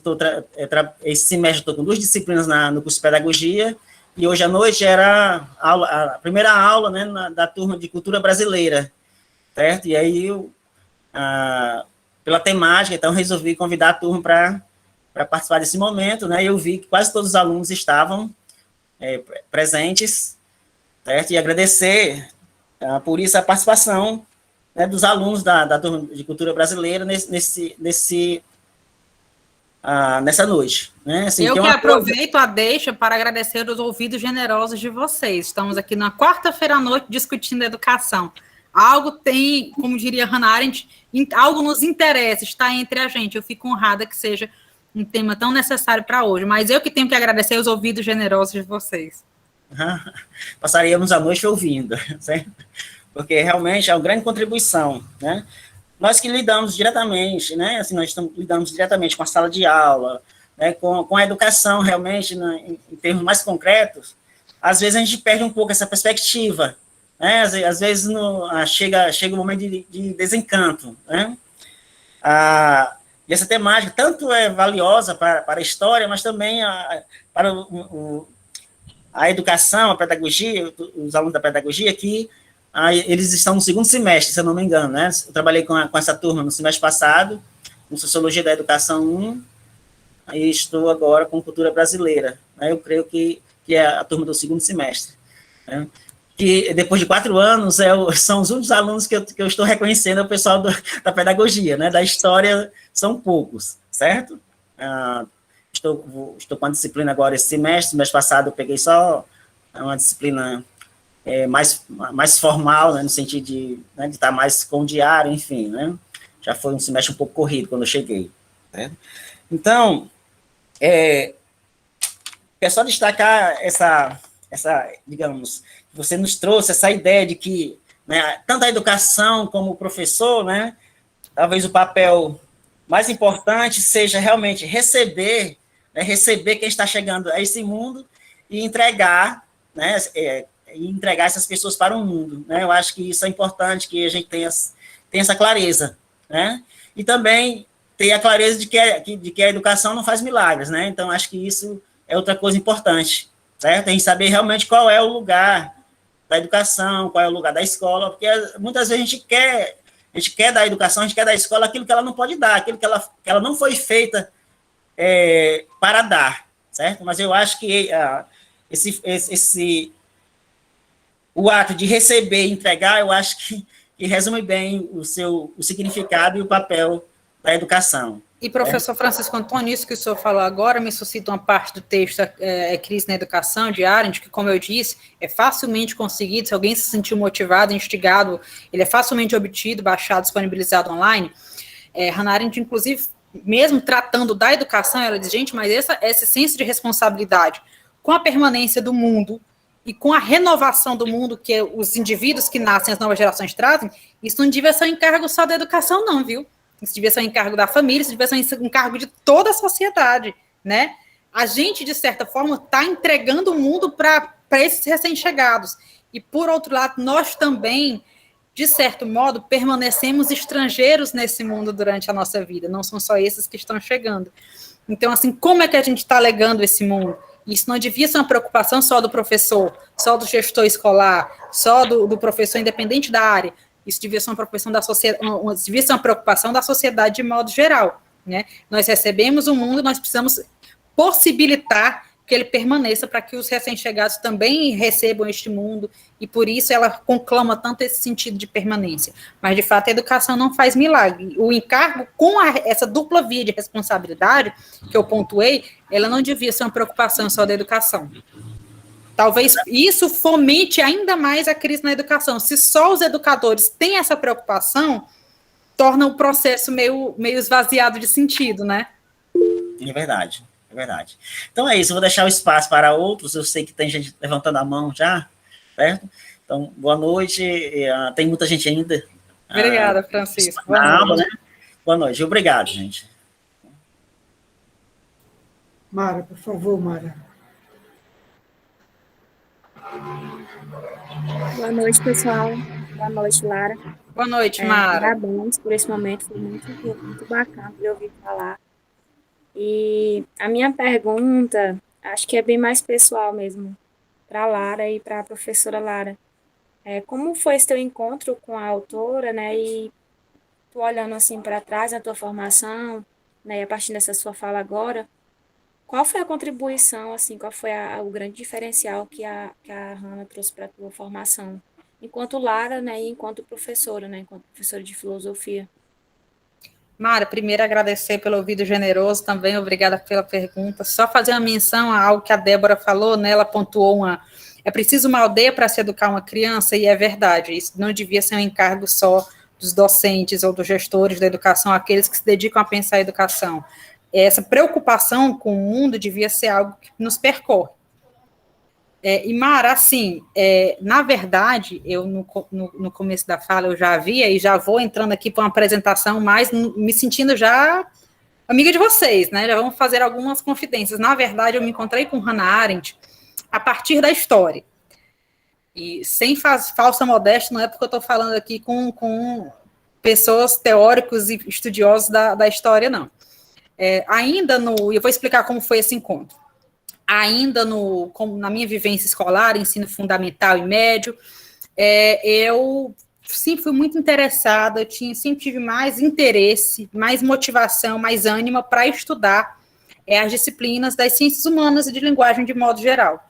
esse semestre estou com 2 disciplinas no curso de Pedagogia, e hoje à noite era a primeira aula, né, da turma de Cultura Brasileira, certo? E aí, pela temática, então, resolvi convidar a turma para participar desse momento, né? Eu vi que quase todos os alunos estavam presentes, certo? E agradecer por isso a participação, né, dos alunos da turma de Cultura Brasileira nessa noite. Né? Assim, eu que aproveito a deixa para agradecer os ouvidos generosos de vocês. Estamos aqui na quarta-feira à noite discutindo educação. Algo tem, como diria Hannah Arendt, algo nos interessa, está entre a gente. Eu fico honrada que seja um tema tão necessário para hoje, mas eu que tenho que agradecer os ouvidos generosos de vocês. Passaríamos a noite ouvindo, certo? Porque realmente é uma grande contribuição, né? Nós que lidamos diretamente, né? Assim, lidamos diretamente com a sala de aula, né? com a educação, realmente, né? Em termos mais concretos, às vezes a gente perde um pouco essa perspectiva, né? Às vezes chega um momento de desencanto, né? E essa temática tanto é valiosa para a história, mas também para a educação, a pedagogia, os alunos da pedagogia, que eles estão no segundo semestre, se eu não me engano, né? Eu trabalhei com essa turma no semestre passado, com Sociologia da Educação 1, e estou agora com Cultura Brasileira, né? Eu creio que é a turma do segundo semestre, né? Que depois de 4 anos são os únicos alunos que eu estou reconhecendo, é o pessoal da pedagogia, né? Da história são poucos, certo? Estou com a disciplina agora esse semestre passado eu peguei só uma disciplina mais formal, né, no sentido de estar mais com o diário, enfim, né? Já foi um semestre um pouco corrido quando eu cheguei, né? Então, é só destacar essa, digamos, você nos trouxe essa ideia de que, né, tanto a educação como o professor, né, talvez o papel mais importante seja realmente receber quem está chegando a esse mundo e entregar, né, entregar essas pessoas para o mundo, né? Eu acho que isso é importante, que a gente tenha essa clareza, né? E também ter a clareza de que a educação não faz milagres, né? Então, acho que isso é outra coisa importante, certo? A gente saber realmente qual é o lugar da educação, qual é o lugar da escola, porque muitas vezes a gente quer da educação, a gente quer da escola aquilo que ela não pode dar, aquilo que ela não foi feita para dar, certo? Mas eu acho que o ato de receber e entregar, eu acho que resume bem o significado e o papel da educação. E, professor Francisco Antônio, isso que o senhor falou agora me suscita uma parte do texto Crise na Educação, de Arendt, que, como eu disse, é facilmente conseguido, se alguém se sentiu motivado, instigado, ele é facilmente obtido, baixado, disponibilizado online. Hannah Arendt, inclusive, mesmo tratando da educação, ela diz, gente, mas esse senso de responsabilidade com a permanência do mundo e com a renovação do mundo que os indivíduos que nascem, as novas gerações trazem, isso não devia ser um encargo só da educação, não, viu? Isso devia ser um encargo da família, isso devia ser um encargo de toda a sociedade, né? A gente, de certa forma, está entregando o mundo para esses recém-chegados. E, por outro lado, nós também, de certo modo, permanecemos estrangeiros nesse mundo durante a nossa vida. Não são só esses que estão chegando. Então, assim, como é que a gente está legando esse mundo? Isso não devia ser uma preocupação só do professor, só do gestor escolar, só do professor, independente da área. Isso devia ser uma preocupação da sociedade, devia ser uma preocupação da sociedade de modo geral, né? Nós recebemos o mundo, nós precisamos possibilitar que ele permaneça para que os recém-chegados também recebam este mundo, e por isso ela conclama tanto esse sentido de permanência. Mas, de fato, a educação não faz milagre. O encargo, com essa dupla via de responsabilidade que eu pontuei, ela não devia ser uma preocupação só da educação. Talvez isso fomente ainda mais a crise na educação. Se só os educadores têm essa preocupação, torna o processo meio esvaziado de sentido, né? É verdade. É verdade. Então é isso, eu vou deixar o espaço para outros, eu sei que tem gente levantando a mão já, certo? Então, boa noite, tem muita gente ainda. Obrigada, Francisco. Boa noite. Né? Boa noite, obrigado, gente. Mara, por favor, Mara. Boa noite, pessoal. Boa noite, Lara. Boa noite, Mara. Parabéns por esse momento, foi muito bacana de ouvir falar. E a minha pergunta, acho que é bem mais pessoal mesmo, para a Lara e para a professora Lara. Como foi esse teu encontro com a autora, né? E tu olhando assim para trás na tua formação, né? E a partir dessa sua fala agora, qual foi a contribuição, assim, qual foi o grande diferencial que a Hannah trouxe para a tua formação, enquanto Lara, né? E enquanto professora, né? Enquanto professora de filosofia. Mara, primeiro agradecer pelo ouvido generoso também, obrigada pela pergunta. Só fazer uma menção a algo que a Débora falou, né? Ela pontuou é preciso uma aldeia para se educar uma criança, e é verdade, isso não devia ser um encargo só dos docentes ou dos gestores da educação, aqueles que se dedicam a pensar a educação. Essa preocupação com o mundo devia ser algo que nos percorre. E, Mara, assim, na verdade, eu no começo da fala eu já havia, e já vou entrando aqui para uma apresentação, mas me sentindo já amiga de vocês, né? Já vamos fazer algumas confidências. Na verdade, eu me encontrei com Hannah Arendt a partir da história. E sem falsa modéstia, não é porque eu estou falando aqui com pessoas teóricos e estudiosos da história, não. Eu vou explicar como foi esse encontro. Ainda na minha vivência escolar, ensino fundamental e médio, eu sempre fui muito interessada, sempre tive mais interesse, mais motivação, mais ânimo para estudar as disciplinas das ciências humanas e de linguagem de modo geral.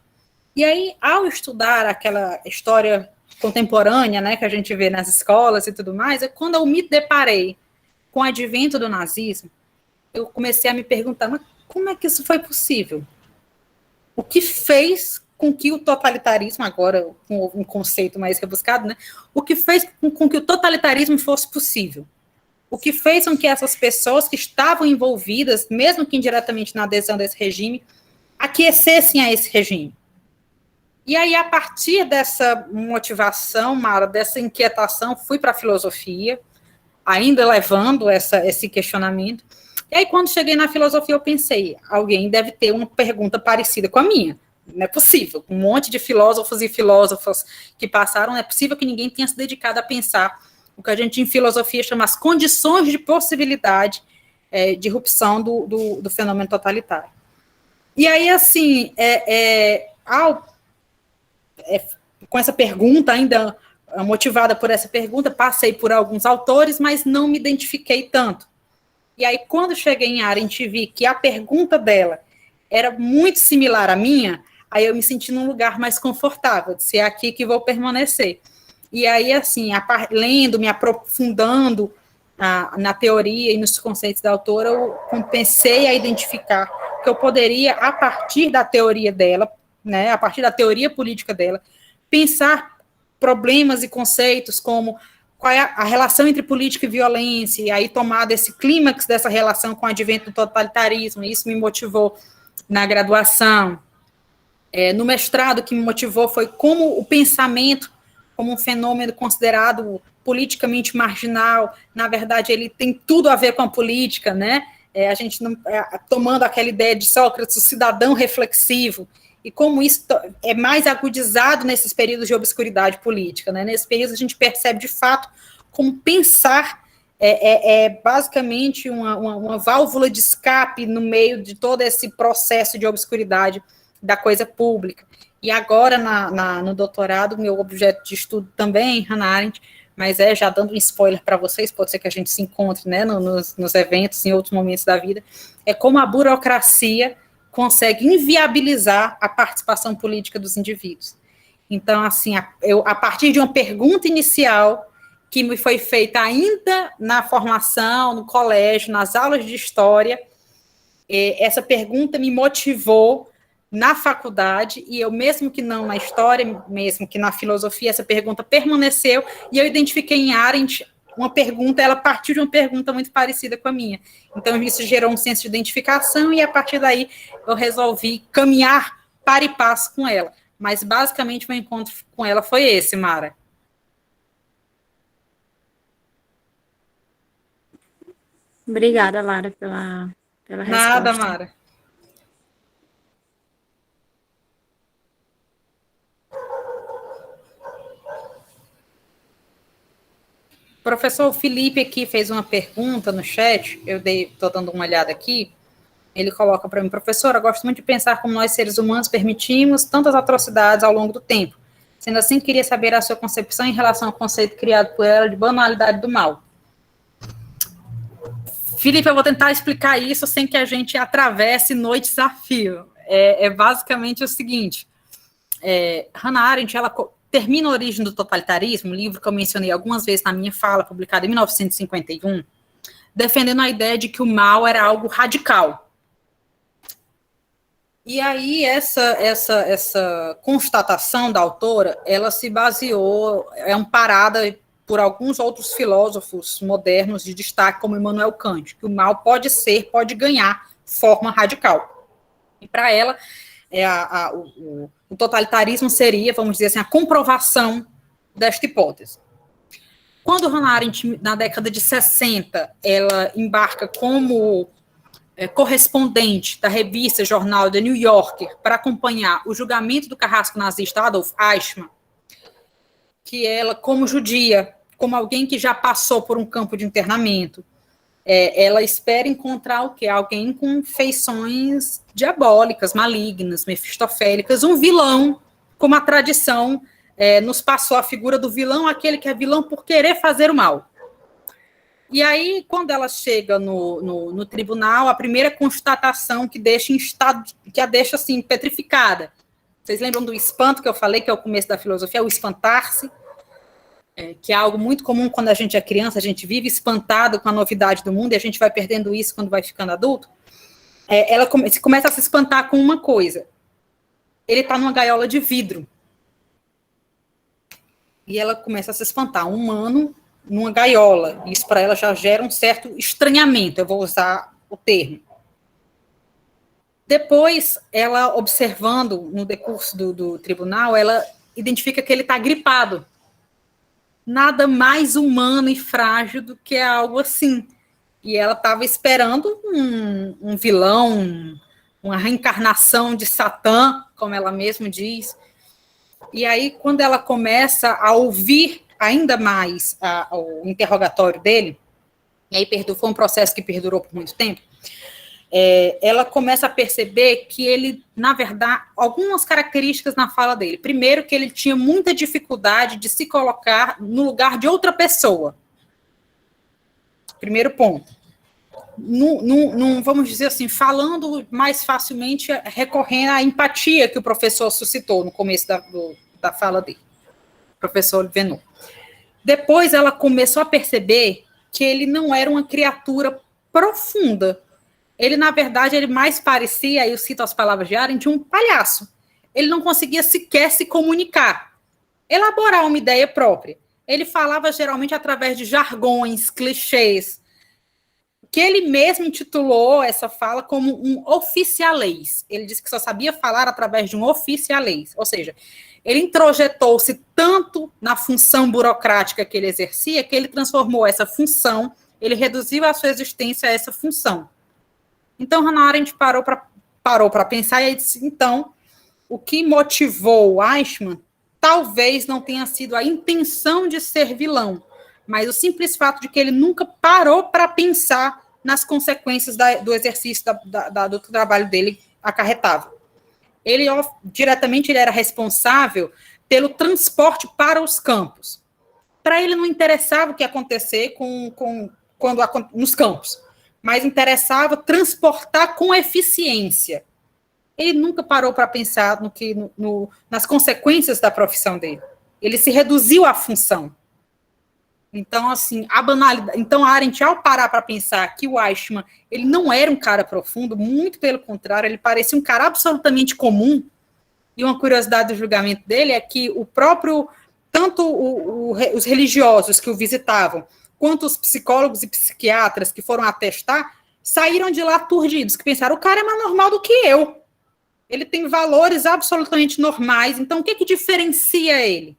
E aí, ao estudar aquela história contemporânea, né, que a gente vê nas escolas e tudo mais, quando eu me deparei com o advento do nazismo, eu comecei a me perguntar, mas como é que isso foi possível? O que fez com que o totalitarismo, agora com um conceito mais rebuscado, né? O que fez com que o totalitarismo fosse possível? O que fez com que essas pessoas que estavam envolvidas, mesmo que indiretamente na adesão desse regime, aquecessem a esse regime? E aí, a partir dessa motivação, Mara, dessa inquietação, fui para a filosofia, ainda levando esse questionamento. E aí, quando cheguei na filosofia, eu pensei, alguém deve ter uma pergunta parecida com a minha. Não é possível. Um monte de filósofos e filósofas que passaram, não é possível que ninguém tenha se dedicado a pensar o que a gente em filosofia chama as condições de possibilidade de irrupção do fenômeno totalitário. E aí, assim, com essa pergunta, ainda motivada por essa pergunta, passei por alguns autores, mas não me identifiquei tanto. E aí, quando cheguei em Arendt e vi que a pergunta dela era muito similar à minha, aí eu me senti num lugar mais confortável, de ser aqui que vou permanecer. E aí, assim, lendo, me aprofundando na teoria e nos conceitos da autora, eu comecei a identificar que eu poderia, a partir da teoria dela, né, a partir da teoria política dela, pensar problemas e conceitos como qual é a relação entre política e violência, e aí tomar esse clímax dessa relação com o advento do totalitarismo. Isso me motivou na graduação. No mestrado, o que me motivou foi como o pensamento, como um fenômeno considerado politicamente marginal, na verdade, ele tem tudo a ver com a política, né? A gente não, tomando aquela ideia de Sócrates, o cidadão reflexivo, e como isso é mais agudizado nesses períodos de obscuridade política, né? Nesse período a gente percebe, de fato, como pensar basicamente uma válvula de escape no meio de todo esse processo de obscuridade da coisa pública. E agora, no doutorado, meu objeto de estudo também, Hannah Arendt, mas já dando um spoiler para vocês, pode ser que a gente se encontre, né, nos eventos, em outros momentos da vida, é como a burocracia consegue inviabilizar a participação política dos indivíduos. Então, assim, a partir de uma pergunta inicial que me foi feita ainda na formação, no colégio, nas aulas de história, essa pergunta me motivou na faculdade, e eu, mesmo que não na história, mesmo que na filosofia, essa pergunta permaneceu, e eu identifiquei em Arendt uma pergunta, ela partiu de uma pergunta muito parecida com a minha. Então, isso gerou um senso de identificação, e a partir daí eu resolvi caminhar para e passo com ela. Mas, basicamente, meu encontro com ela foi esse, Mara. Obrigada, Lara, pela resposta. Nada, Mara. O professor Felipe aqui fez uma pergunta no chat, eu estou dando uma olhada aqui, ele coloca para mim, professora, gosto muito de pensar como nós, seres humanos, permitimos tantas atrocidades ao longo do tempo. Sendo assim, queria saber a sua concepção em relação ao conceito criado por ela de banalidade do mal. Felipe, eu vou tentar explicar isso sem que a gente atravesse no desafio. Basicamente o seguinte, Hannah Arendt, ela termina A Origem do Totalitarismo, um livro que eu mencionei algumas vezes na minha fala, publicado em 1951, defendendo a ideia de que o mal era algo radical. E aí, essa constatação da autora, ela se baseou, amparada por alguns outros filósofos modernos de destaque, como Immanuel Kant, que o mal pode ganhar forma radical. E para ela, o totalitarismo seria, vamos dizer assim, a comprovação desta hipótese. Quando Hannah Arendt, na década de 60, ela embarca como correspondente da revista jornal The New Yorker para acompanhar o julgamento do carrasco nazista Adolf Eichmann, que ela, como judia, como alguém que já passou por um campo de internamento, ela espera encontrar o quê? Alguém com feições diabólicas, malignas, mefistofélicas, um vilão, como a tradição nos passou a figura do vilão, aquele que é vilão por querer fazer o mal. E aí, quando ela chega no tribunal, a primeira constatação que deixa em estado, que a deixa assim, petrificada. Vocês lembram do espanto que eu falei, que é o começo da filosofia, o espantar-se? Que é algo muito comum quando a gente é criança, a gente vive espantado com a novidade do mundo, e a gente vai perdendo isso quando vai ficando adulto. Ela começa a se espantar com uma coisa. Ele está numa gaiola de vidro. E ela começa a se espantar. Um humano numa gaiola. Isso para ela já gera um certo estranhamento, eu vou usar o termo. Depois, ela observando no decurso do tribunal, ela identifica que ele está gripado. Nada mais humano e frágil do que algo assim. E ela estava esperando um vilão, uma reencarnação de Satã, como ela mesma diz. E aí, quando ela começa a ouvir ainda mais o interrogatório dele, e aí foi um processo que perdurou por muito tempo, ela começa a perceber que ele, na verdade, algumas características na fala dele. Primeiro, que ele tinha muita dificuldade de se colocar no lugar de outra pessoa. Primeiro ponto. Vamos dizer assim, falando mais facilmente, recorrendo à empatia que o professor suscitou no começo da fala dele, professor Venot. Depois ela começou a perceber que ele não era uma criatura profunda. Ele, na verdade, ele mais parecia, aí eu cito as palavras de Arendt, um palhaço. Ele não conseguia sequer se comunicar, elaborar uma ideia própria. Ele falava geralmente através de jargões, clichês, que ele mesmo intitulou essa fala como um oficialês. Ele disse que só sabia falar através de um oficialês, ou seja, ele introjetou-se tanto na função burocrática que ele exercia, que ele transformou essa função, ele reduziu a sua existência a essa função. Então, Hannah Arendt parou para pensar e disse, então, o que motivou Eichmann talvez não tenha sido a intenção de ser vilão, mas o simples fato de que ele nunca parou para pensar nas consequências do exercício do trabalho dele acarretava. diretamente ele era responsável pelo transporte para os campos. Para ele não interessava o que ia acontecer nos campos, mas interessava transportar com eficiência. Ele nunca parou para pensar nas consequências da profissão dele. Ele se reduziu à função. Então, assim, a banalidade. Então, a Arendt, ao parar para pensar que o Eichmann, ele não era um cara profundo, muito pelo contrário, ele parecia um cara absolutamente comum. E uma curiosidade do julgamento dele é que tanto os religiosos que o visitavam, quanto os psicólogos e psiquiatras que foram atestar, saíram de lá aturdidos, que pensaram, o cara é mais normal do que eu. Ele tem valores absolutamente normais, então o que diferencia ele?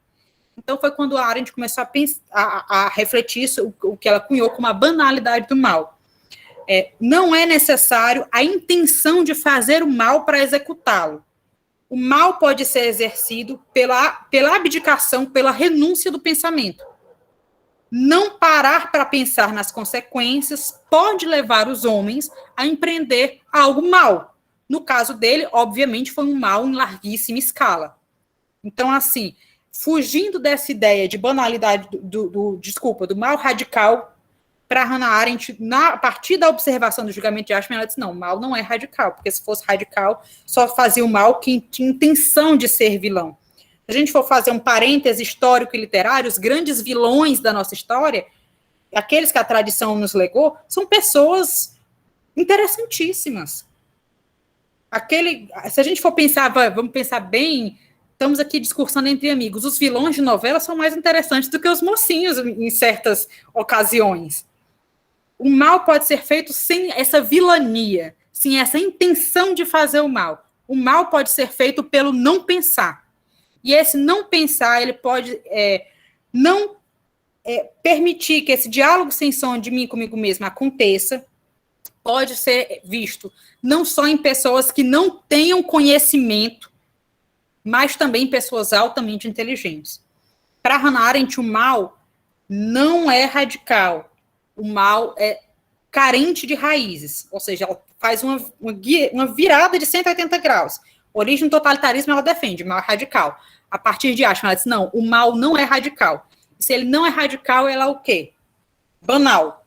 Então foi quando a Arendt começou a refletir isso, o que ela cunhou como a banalidade do mal. Não é necessário a intenção de fazer o mal para executá-lo. O mal pode ser exercido pela abdicação, pela renúncia do pensamento. Não parar para pensar nas consequências pode levar os homens a empreender algo mal. No caso dele, obviamente, foi um mal em larguíssima escala. Então, assim, fugindo dessa ideia de banalidade do mal radical, para Hannah Arendt, a partir da observação do julgamento de Eichmann, ela disse, não, o mal não é radical, porque se fosse radical, só fazia o mal quem tinha intenção de ser vilão. Se a gente for fazer um parêntese histórico e literário, os grandes vilões da nossa história, aqueles que a tradição nos legou, são pessoas interessantíssimas. Se a gente for pensar, vamos pensar bem, estamos aqui discursando entre amigos, os vilões de novela são mais interessantes do que os mocinhos em certas ocasiões. O mal pode ser feito sem essa vilania, sem essa intenção de fazer o mal. O mal pode ser feito pelo não pensar. E esse não pensar, ele pode não permitir que esse diálogo sem som de mim comigo mesma aconteça, pode ser visto não só em pessoas que não tenham conhecimento, mas também em pessoas altamente inteligentes. Para Hannah Arendt, o mal não é radical. O mal é carente de raízes, ou seja, ela faz uma virada de 180 graus. Origem do totalitarismo ela defende, mal é radical. A partir de Eichmann, ela diz, não, o mal não é radical. E se ele não é radical, ela é o quê? Banal.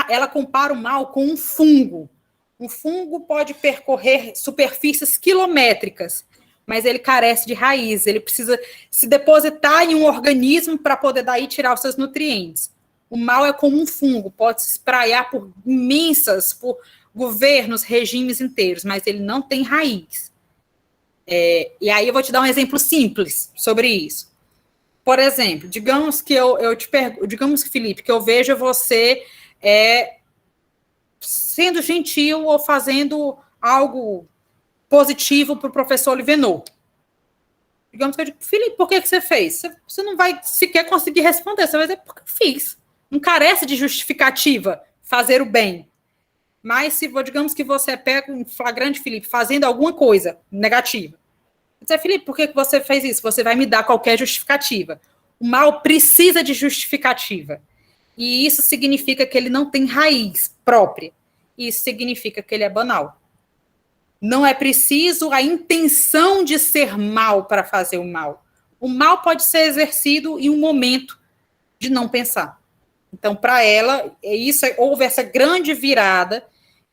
Ela compara o mal com um fungo. Um fungo pode percorrer superfícies quilométricas, mas ele carece de raiz, ele precisa se depositar em um organismo para poder daí tirar os seus nutrientes. O mal é como um fungo, pode se espraiar por governos, regimes inteiros, mas ele não tem raiz. E aí eu vou te dar um exemplo simples sobre isso. Por exemplo, digamos que eu te pergunto, digamos, Felipe, que eu vejo você sendo gentil ou fazendo algo positivo para o professor Livenot. Digamos que eu digo, Felipe, por que você fez? Você não vai sequer conseguir responder, você vai dizer, porque eu fiz. Não carece de justificativa fazer o bem. Mas, digamos que você pega um flagrante, Felipe, fazendo alguma coisa negativa. Você diz, Felipe, por que você fez isso? Você vai me dar qualquer justificativa. O mal precisa de justificativa. E isso significa que ele não tem raiz própria. Isso significa que ele é banal. Não é preciso a intenção de ser mal para fazer o mal. O mal pode ser exercido em um momento de não pensar. Então, para ela, houve essa grande virada,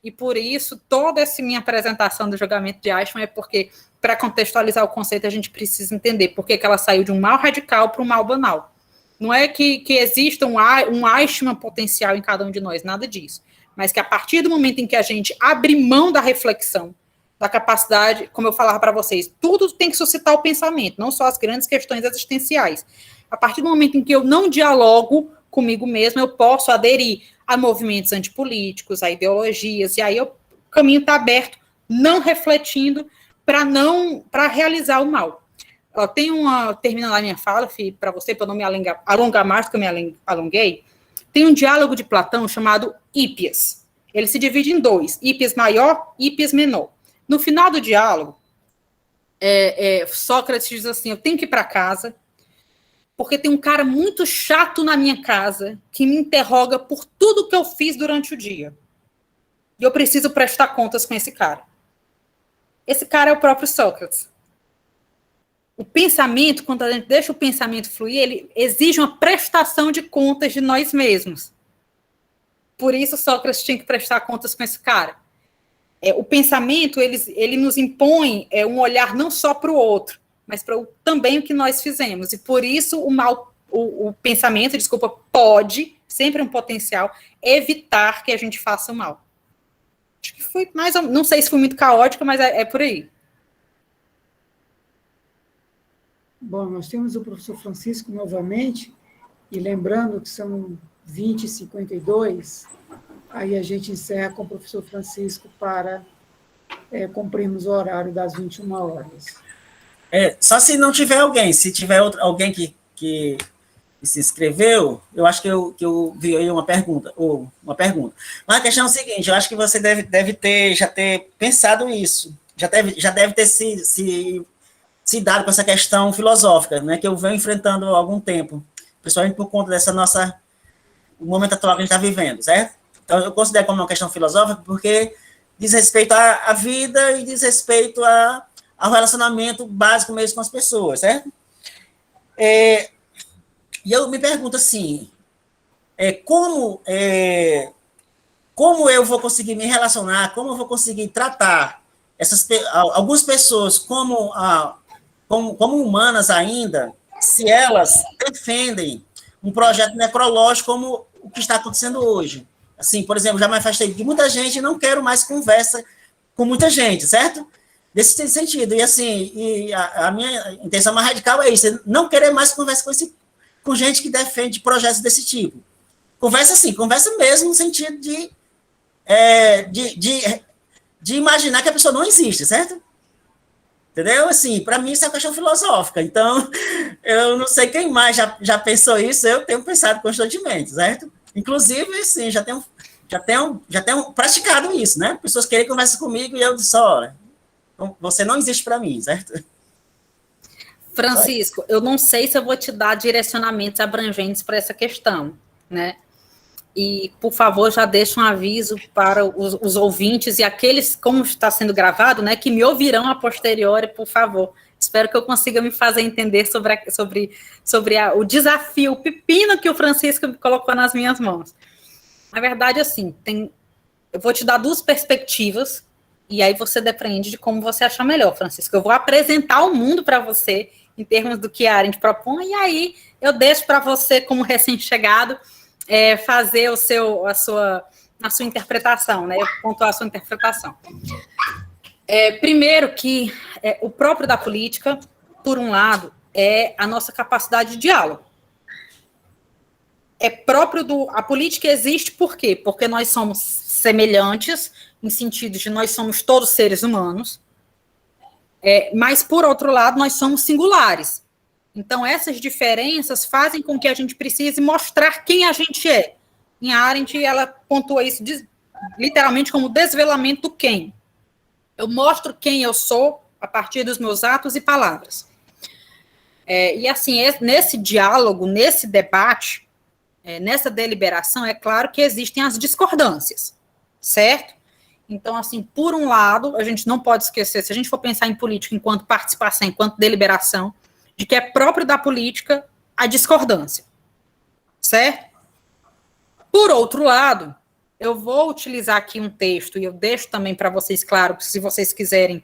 e por isso, toda essa minha apresentação do julgamento de Eichmann é porque, para contextualizar o conceito, a gente precisa entender por que ela saiu de um mal radical para um mal banal. Não é que exista um Eichmann potencial em cada um de nós, nada disso. Mas que a partir do momento em que a gente abre mão da reflexão, da capacidade, como eu falava para vocês, tudo tem que suscitar o pensamento, não só as grandes questões existenciais. A partir do momento em que eu não dialogo comigo mesmo, eu posso aderir a movimentos antipolíticos, a ideologias, e aí o caminho está aberto, não refletindo, para realizar o mal. Terminando a minha fala, para você, para não me alongar mais, que eu me alonguei, tem um diálogo de Platão chamado Hípias. Ele se divide em dois, Hípias maior e Hípias menor. No final do diálogo, Sócrates diz assim, eu tenho que ir para casa, porque tem um cara muito chato na minha casa que me interroga por tudo que eu fiz durante o dia. E eu preciso prestar contas com esse cara. Esse cara é o próprio Sócrates. O pensamento, quando a gente deixa o pensamento fluir, ele exige uma prestação de contas de nós mesmos. Por isso Sócrates tinha que prestar contas com esse cara. O pensamento, ele nos impõe um olhar não só para o outro, mas para também o que nós fizemos. E por isso o pensamento, pode, sempre um potencial, evitar que a gente faça o mal. Acho que foi mais ou menos, não sei se foi muito caótico, mas é por aí. Bom, nós temos o professor Francisco novamente, e lembrando que são 20h52, aí a gente encerra com o professor Francisco para cumprirmos o horário das 21 horas. Só se não tiver alguém, se tiver alguém que se inscreveu, eu acho que eu vi aí uma pergunta. Mas a questão é o seguinte, eu acho que você deve já ter pensado isso, já deve ter se dado com essa questão filosófica, né, que eu venho enfrentando há algum tempo, principalmente por conta dessa o momento atual que a gente está vivendo, certo? Então, eu considero como uma questão filosófica porque diz respeito à vida e diz respeito ao relacionamento básico mesmo com as pessoas, certo? E eu me pergunto assim, como eu vou conseguir me relacionar, como eu vou conseguir tratar algumas pessoas como humanas ainda, se elas defendem um projeto necrológico como o que está acontecendo hoje. Assim, por exemplo, já me afastei de muita gente e não quero mais conversa com muita gente, certo? Nesse sentido. E assim, a minha intenção mais radical é isso, não querer mais conversa com gente que defende projetos desse tipo. Conversa mesmo no sentido de imaginar que a pessoa não existe, certo? Entendeu? Assim, para mim isso é uma questão filosófica. Então, eu não sei quem mais já pensou isso, eu tenho pensado constantemente, certo? Inclusive, assim, já tenho praticado isso, né? Pessoas querem conversar comigo e eu disse, olha, você não existe para mim, certo? Francisco, eu não sei se eu vou te dar direcionamentos abrangentes para essa questão, né? E, por favor, já deixa um aviso para os ouvintes e aqueles, como está sendo gravado, né, que me ouvirão a posteriori, por favor. Espero que eu consiga me fazer entender sobre o desafio, o pepino que o Francisco me colocou nas minhas mãos. Na verdade, assim, eu vou te dar duas perspectivas, e aí você depende de como você achar melhor, Francisco. Eu vou apresentar o mundo para você, em termos do que a Arendt propõe, e aí eu deixo para você, como recém-chegado, fazer a sua interpretação, né? Pontuar a sua interpretação. Primeiro que o próprio da política, por um lado, é a nossa capacidade de diálogo. A política existe por quê? Porque nós somos semelhantes, em sentido de nós somos todos seres humanos, mas, por outro lado, nós somos singulares. Então, essas diferenças fazem com que a gente precise mostrar quem a gente é. Em Arendt, ela pontua isso literalmente como desvelamento do quem. Eu mostro quem eu sou a partir dos meus atos e palavras. E, assim, nesse diálogo, nesse debate, nessa deliberação, é claro que existem as discordâncias, certo? Então, assim, por um lado, a gente não pode esquecer, se a gente for pensar em política enquanto participação, enquanto deliberação, de que é próprio da política a discordância, certo? Por outro lado, eu vou utilizar aqui um texto, e eu deixo também para vocês, claro, que se vocês quiserem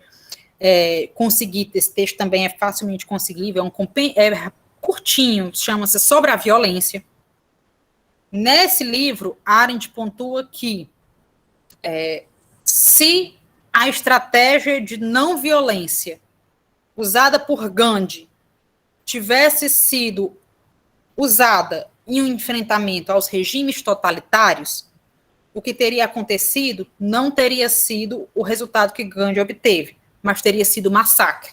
conseguir, esse texto também é facilmente conseguível, é curtinho, chama-se Sobre a Violência. Nesse livro, Arendt pontua que se a estratégia de não violência usada por Gandhi tivesse sido usada em um enfrentamento aos regimes totalitários, o que teria acontecido não teria sido o resultado que Gandhi obteve, mas teria sido massacre.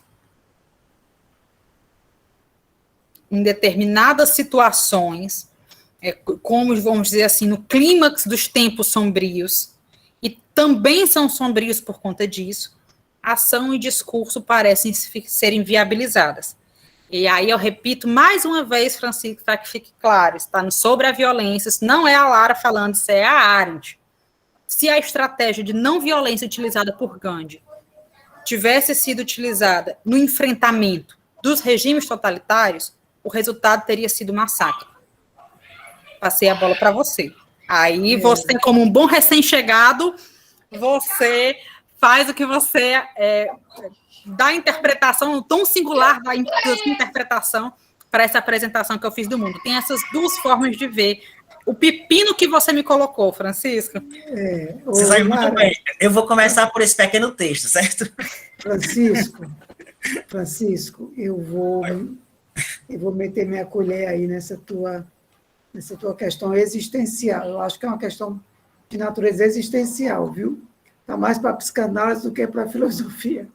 Em determinadas situações, como vamos dizer assim, no clímax dos tempos sombrios, e também são sombrios por conta disso, ação e discurso parecem ser inviabilizadas. E aí eu repito mais uma vez, Francisco, para que fique claro, está no Sobre a Violência, isso não é a Lara falando, isso é a Arendt. Se a estratégia de não violência utilizada por Gandhi tivesse sido utilizada no enfrentamento dos regimes totalitários, o resultado teria sido massacre. Passei a bola para você. Aí você, como um bom recém-chegado, você faz o que você dá a interpretação, um tom singular da interpretação para essa apresentação que eu fiz do mundo. Tem essas duas formas de ver. O pepino que você me colocou, Francisco. Você sabe muito bem. Eu vou começar por esse pequeno texto, certo? Francisco, eu vou meter minha colher aí nessa tua questão existencial. Eu acho que é uma questão de natureza existencial, viu? Está mais para a psicanálise do que para a filosofia.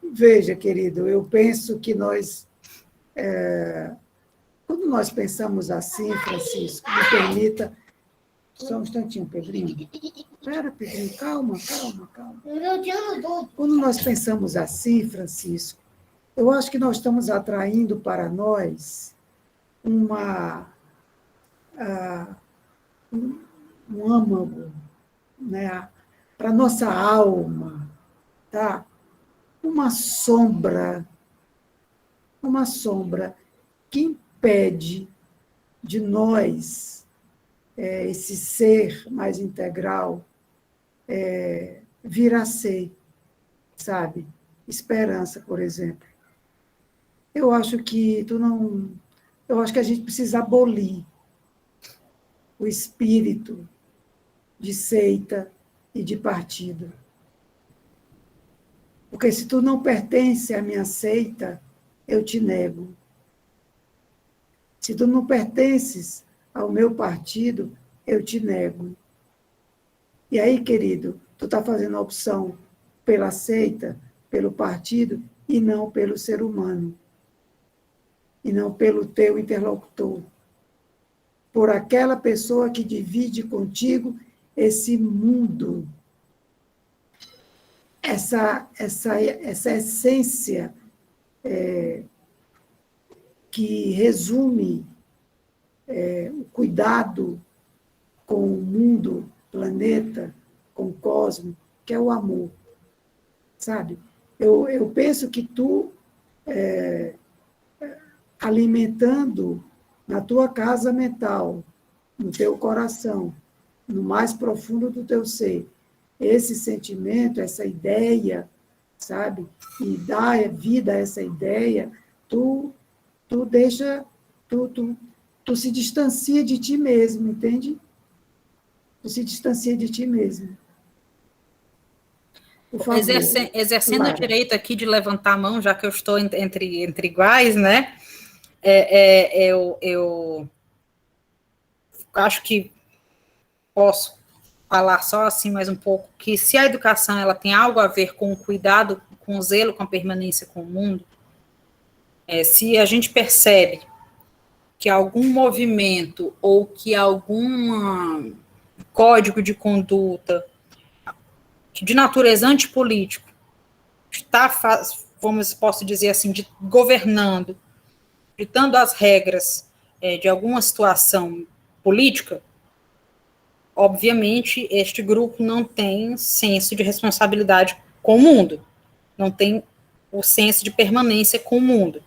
Veja, querido, eu penso que nós... quando nós pensamos assim, Francisco, me permita... Só um instantinho, Pedrinho. Espera, Pedrinho, calma. Quando nós pensamos assim, Francisco, eu acho que nós estamos atraindo para nós um âmago, né, para nossa alma, tá? Uma sombra que impede de nós, esse ser mais integral, vir a ser, sabe? Esperança, por exemplo. Eu acho que a gente precisa abolir o espírito de seita e de partido. Porque se tu não pertence à minha seita, eu te nego. Se tu não pertences ao meu partido, eu te nego. E aí, querido, tu está fazendo a opção pela seita, pelo partido, e não pelo ser humano. E não pelo teu interlocutor. Por aquela pessoa que divide contigo esse mundo, essa essência que resume o cuidado com o mundo, planeta, com o cosmos, que é o amor, sabe? Eu penso que tu, alimentando na tua casa mental, no teu coração, no mais profundo do teu ser, esse sentimento, essa ideia, sabe? E dá vida a essa ideia, tu se distancia de ti mesmo, entende? Tu se distancia de ti mesmo. Por favor, exercendo o direito aqui de levantar a mão, já que eu estou entre iguais, né? Eu acho que posso falar só assim mais um pouco, que se a educação ela tem algo a ver com o cuidado, com o zelo, com a permanência com o mundo, se a gente percebe que algum movimento ou que algum código de conduta de natureza antipolítico está, posso dizer assim, governando, ditando as regras de alguma situação política, obviamente, este grupo não tem senso de responsabilidade com o mundo, não tem o senso de permanência com o mundo.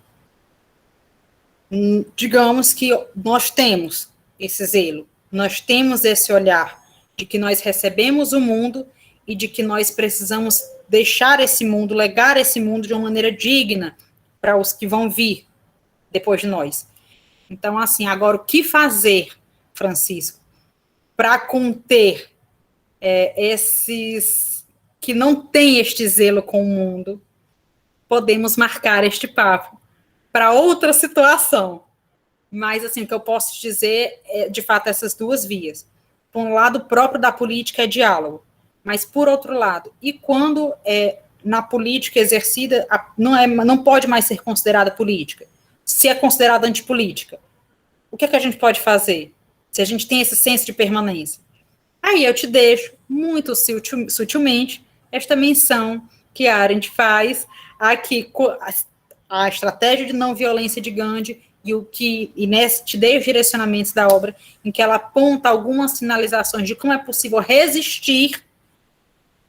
Digamos que nós temos esse zelo, nós temos esse olhar de que nós recebemos o mundo e de que nós precisamos deixar esse mundo, legar esse mundo de uma maneira digna para os que vão vir depois de nós. Então, assim, agora, o que fazer, Francisco, para conter esses que não têm este zelo com o mundo? Podemos marcar este papo para outra situação. Mas, assim, o que eu posso dizer é, de fato, essas duas vias. Por um lado, próprio da política é diálogo, mas, por outro lado, e quando na política exercida não pode mais ser considerada política? Se é considerada antipolítica, o que é que a gente pode fazer? Se a gente tem esse senso de permanência. Aí eu te deixo, muito sutilmente, esta menção que a Arendt faz aqui, a estratégia de não violência de Gandhi, e te dei os direcionamentos da obra, em que ela aponta algumas sinalizações de como é possível resistir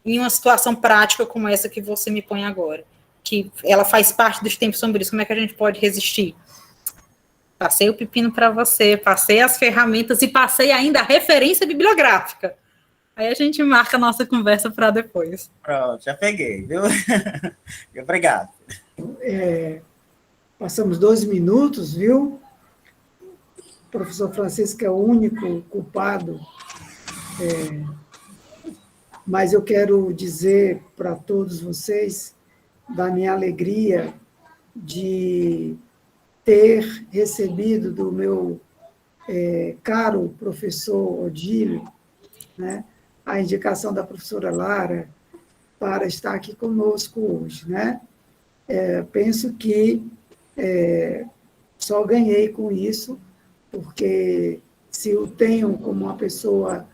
em uma situação prática como essa que você me põe agora, que ela faz parte dos tempos sombrios, como é que a gente pode resistir? Passei o pepino para você, passei as ferramentas e passei ainda a referência bibliográfica. Aí a gente marca a nossa conversa para depois. Pronto, já peguei, viu? Obrigado. Passamos 2 minutos, viu? O professor Francisco é o único culpado, mas eu quero dizer para todos vocês da minha alegria de ter recebido do meu caro professor Odílio, né, a indicação da professora Lara para estar aqui conosco hoje, né? Penso que só ganhei com isso, porque se o tenho como uma pessoa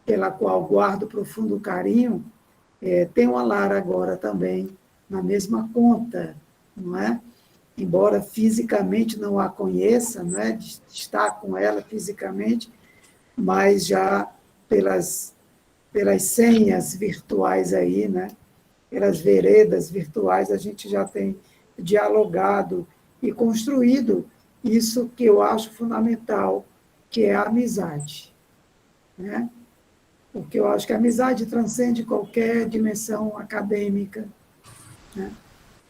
pela qual guardo profundo carinho, tenho a Lara agora também na mesma conta, não é? Embora fisicamente não a conheça, não é? De estar com ela fisicamente, mas já pelas senhas virtuais aí, né? Pelas veredas virtuais, a gente já tem dialogado e construído isso que eu acho fundamental, que é a amizade, né? Porque eu acho que a amizade transcende qualquer dimensão acadêmica, né?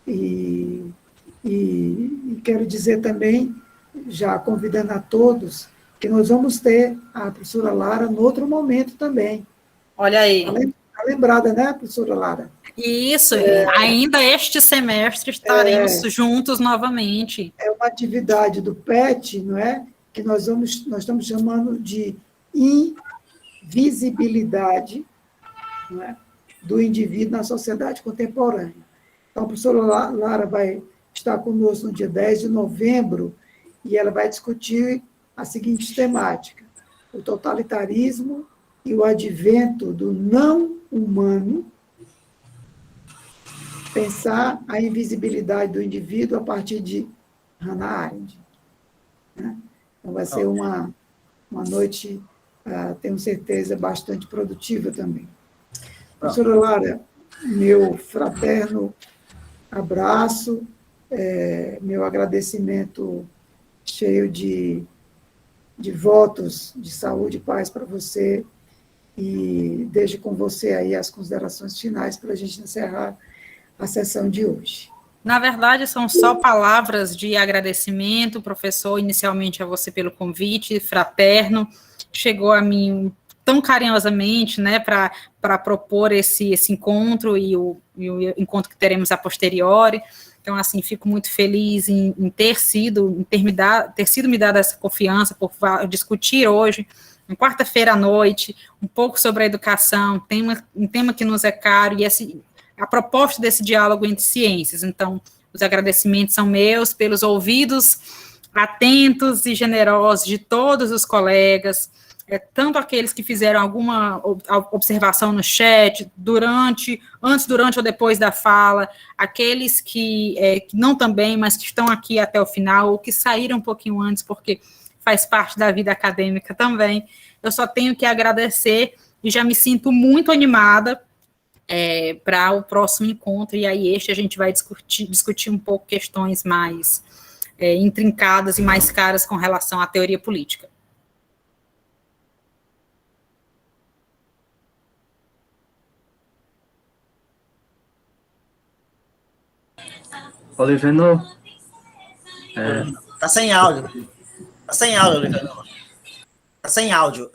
E quero dizer também, já convidando a todos, que nós vamos ter a professora Lara no outro momento também. Olha aí. Está lembrada, né, professora Lara? Isso, ainda este semestre estaremos juntos novamente. É uma atividade do PET, não é? Que nós estamos chamando de invisibilidade, não é? Do indivíduo na sociedade contemporânea. Então, a professora Lara vai estar conosco no dia 10 de novembro e ela vai discutir a seguinte temática: o totalitarismo e o advento do não humano, pensar a invisibilidade do indivíduo a partir de Hannah Arendt, né? Então, vai ser uma noite, tenho certeza, bastante produtiva também. Professora Lara, meu fraterno abraço, meu agradecimento cheio de votos de saúde e paz para você, e deixo com você aí as considerações finais para a gente encerrar a sessão de hoje. Na verdade, são só palavras de agradecimento, professor, inicialmente a você pelo convite fraterno, chegou a mim tão carinhosamente, né, para propor esse encontro e o encontro que teremos a posteriori. Então, assim, fico muito feliz em ter sido me dada essa confiança por discutir hoje, na quarta-feira à noite, um pouco sobre a educação, um tema que nos é caro, e a proposta desse diálogo entre ciências. Então, os agradecimentos são meus pelos ouvidos atentos e generosos de todos os colegas, tanto aqueles que fizeram alguma observação no chat, antes, durante ou depois da fala, aqueles que não também, mas que estão aqui até o final, ou que saíram um pouquinho antes, porque faz parte da vida acadêmica também. Eu só tenho que agradecer e já me sinto muito animada para o próximo encontro, e aí a gente vai discutir um pouco questões mais intrincadas e mais caras com relação à teoria política. Oliveno. Tá sem áudio. Tá sem áudio, Oliveno. Tá sem áudio.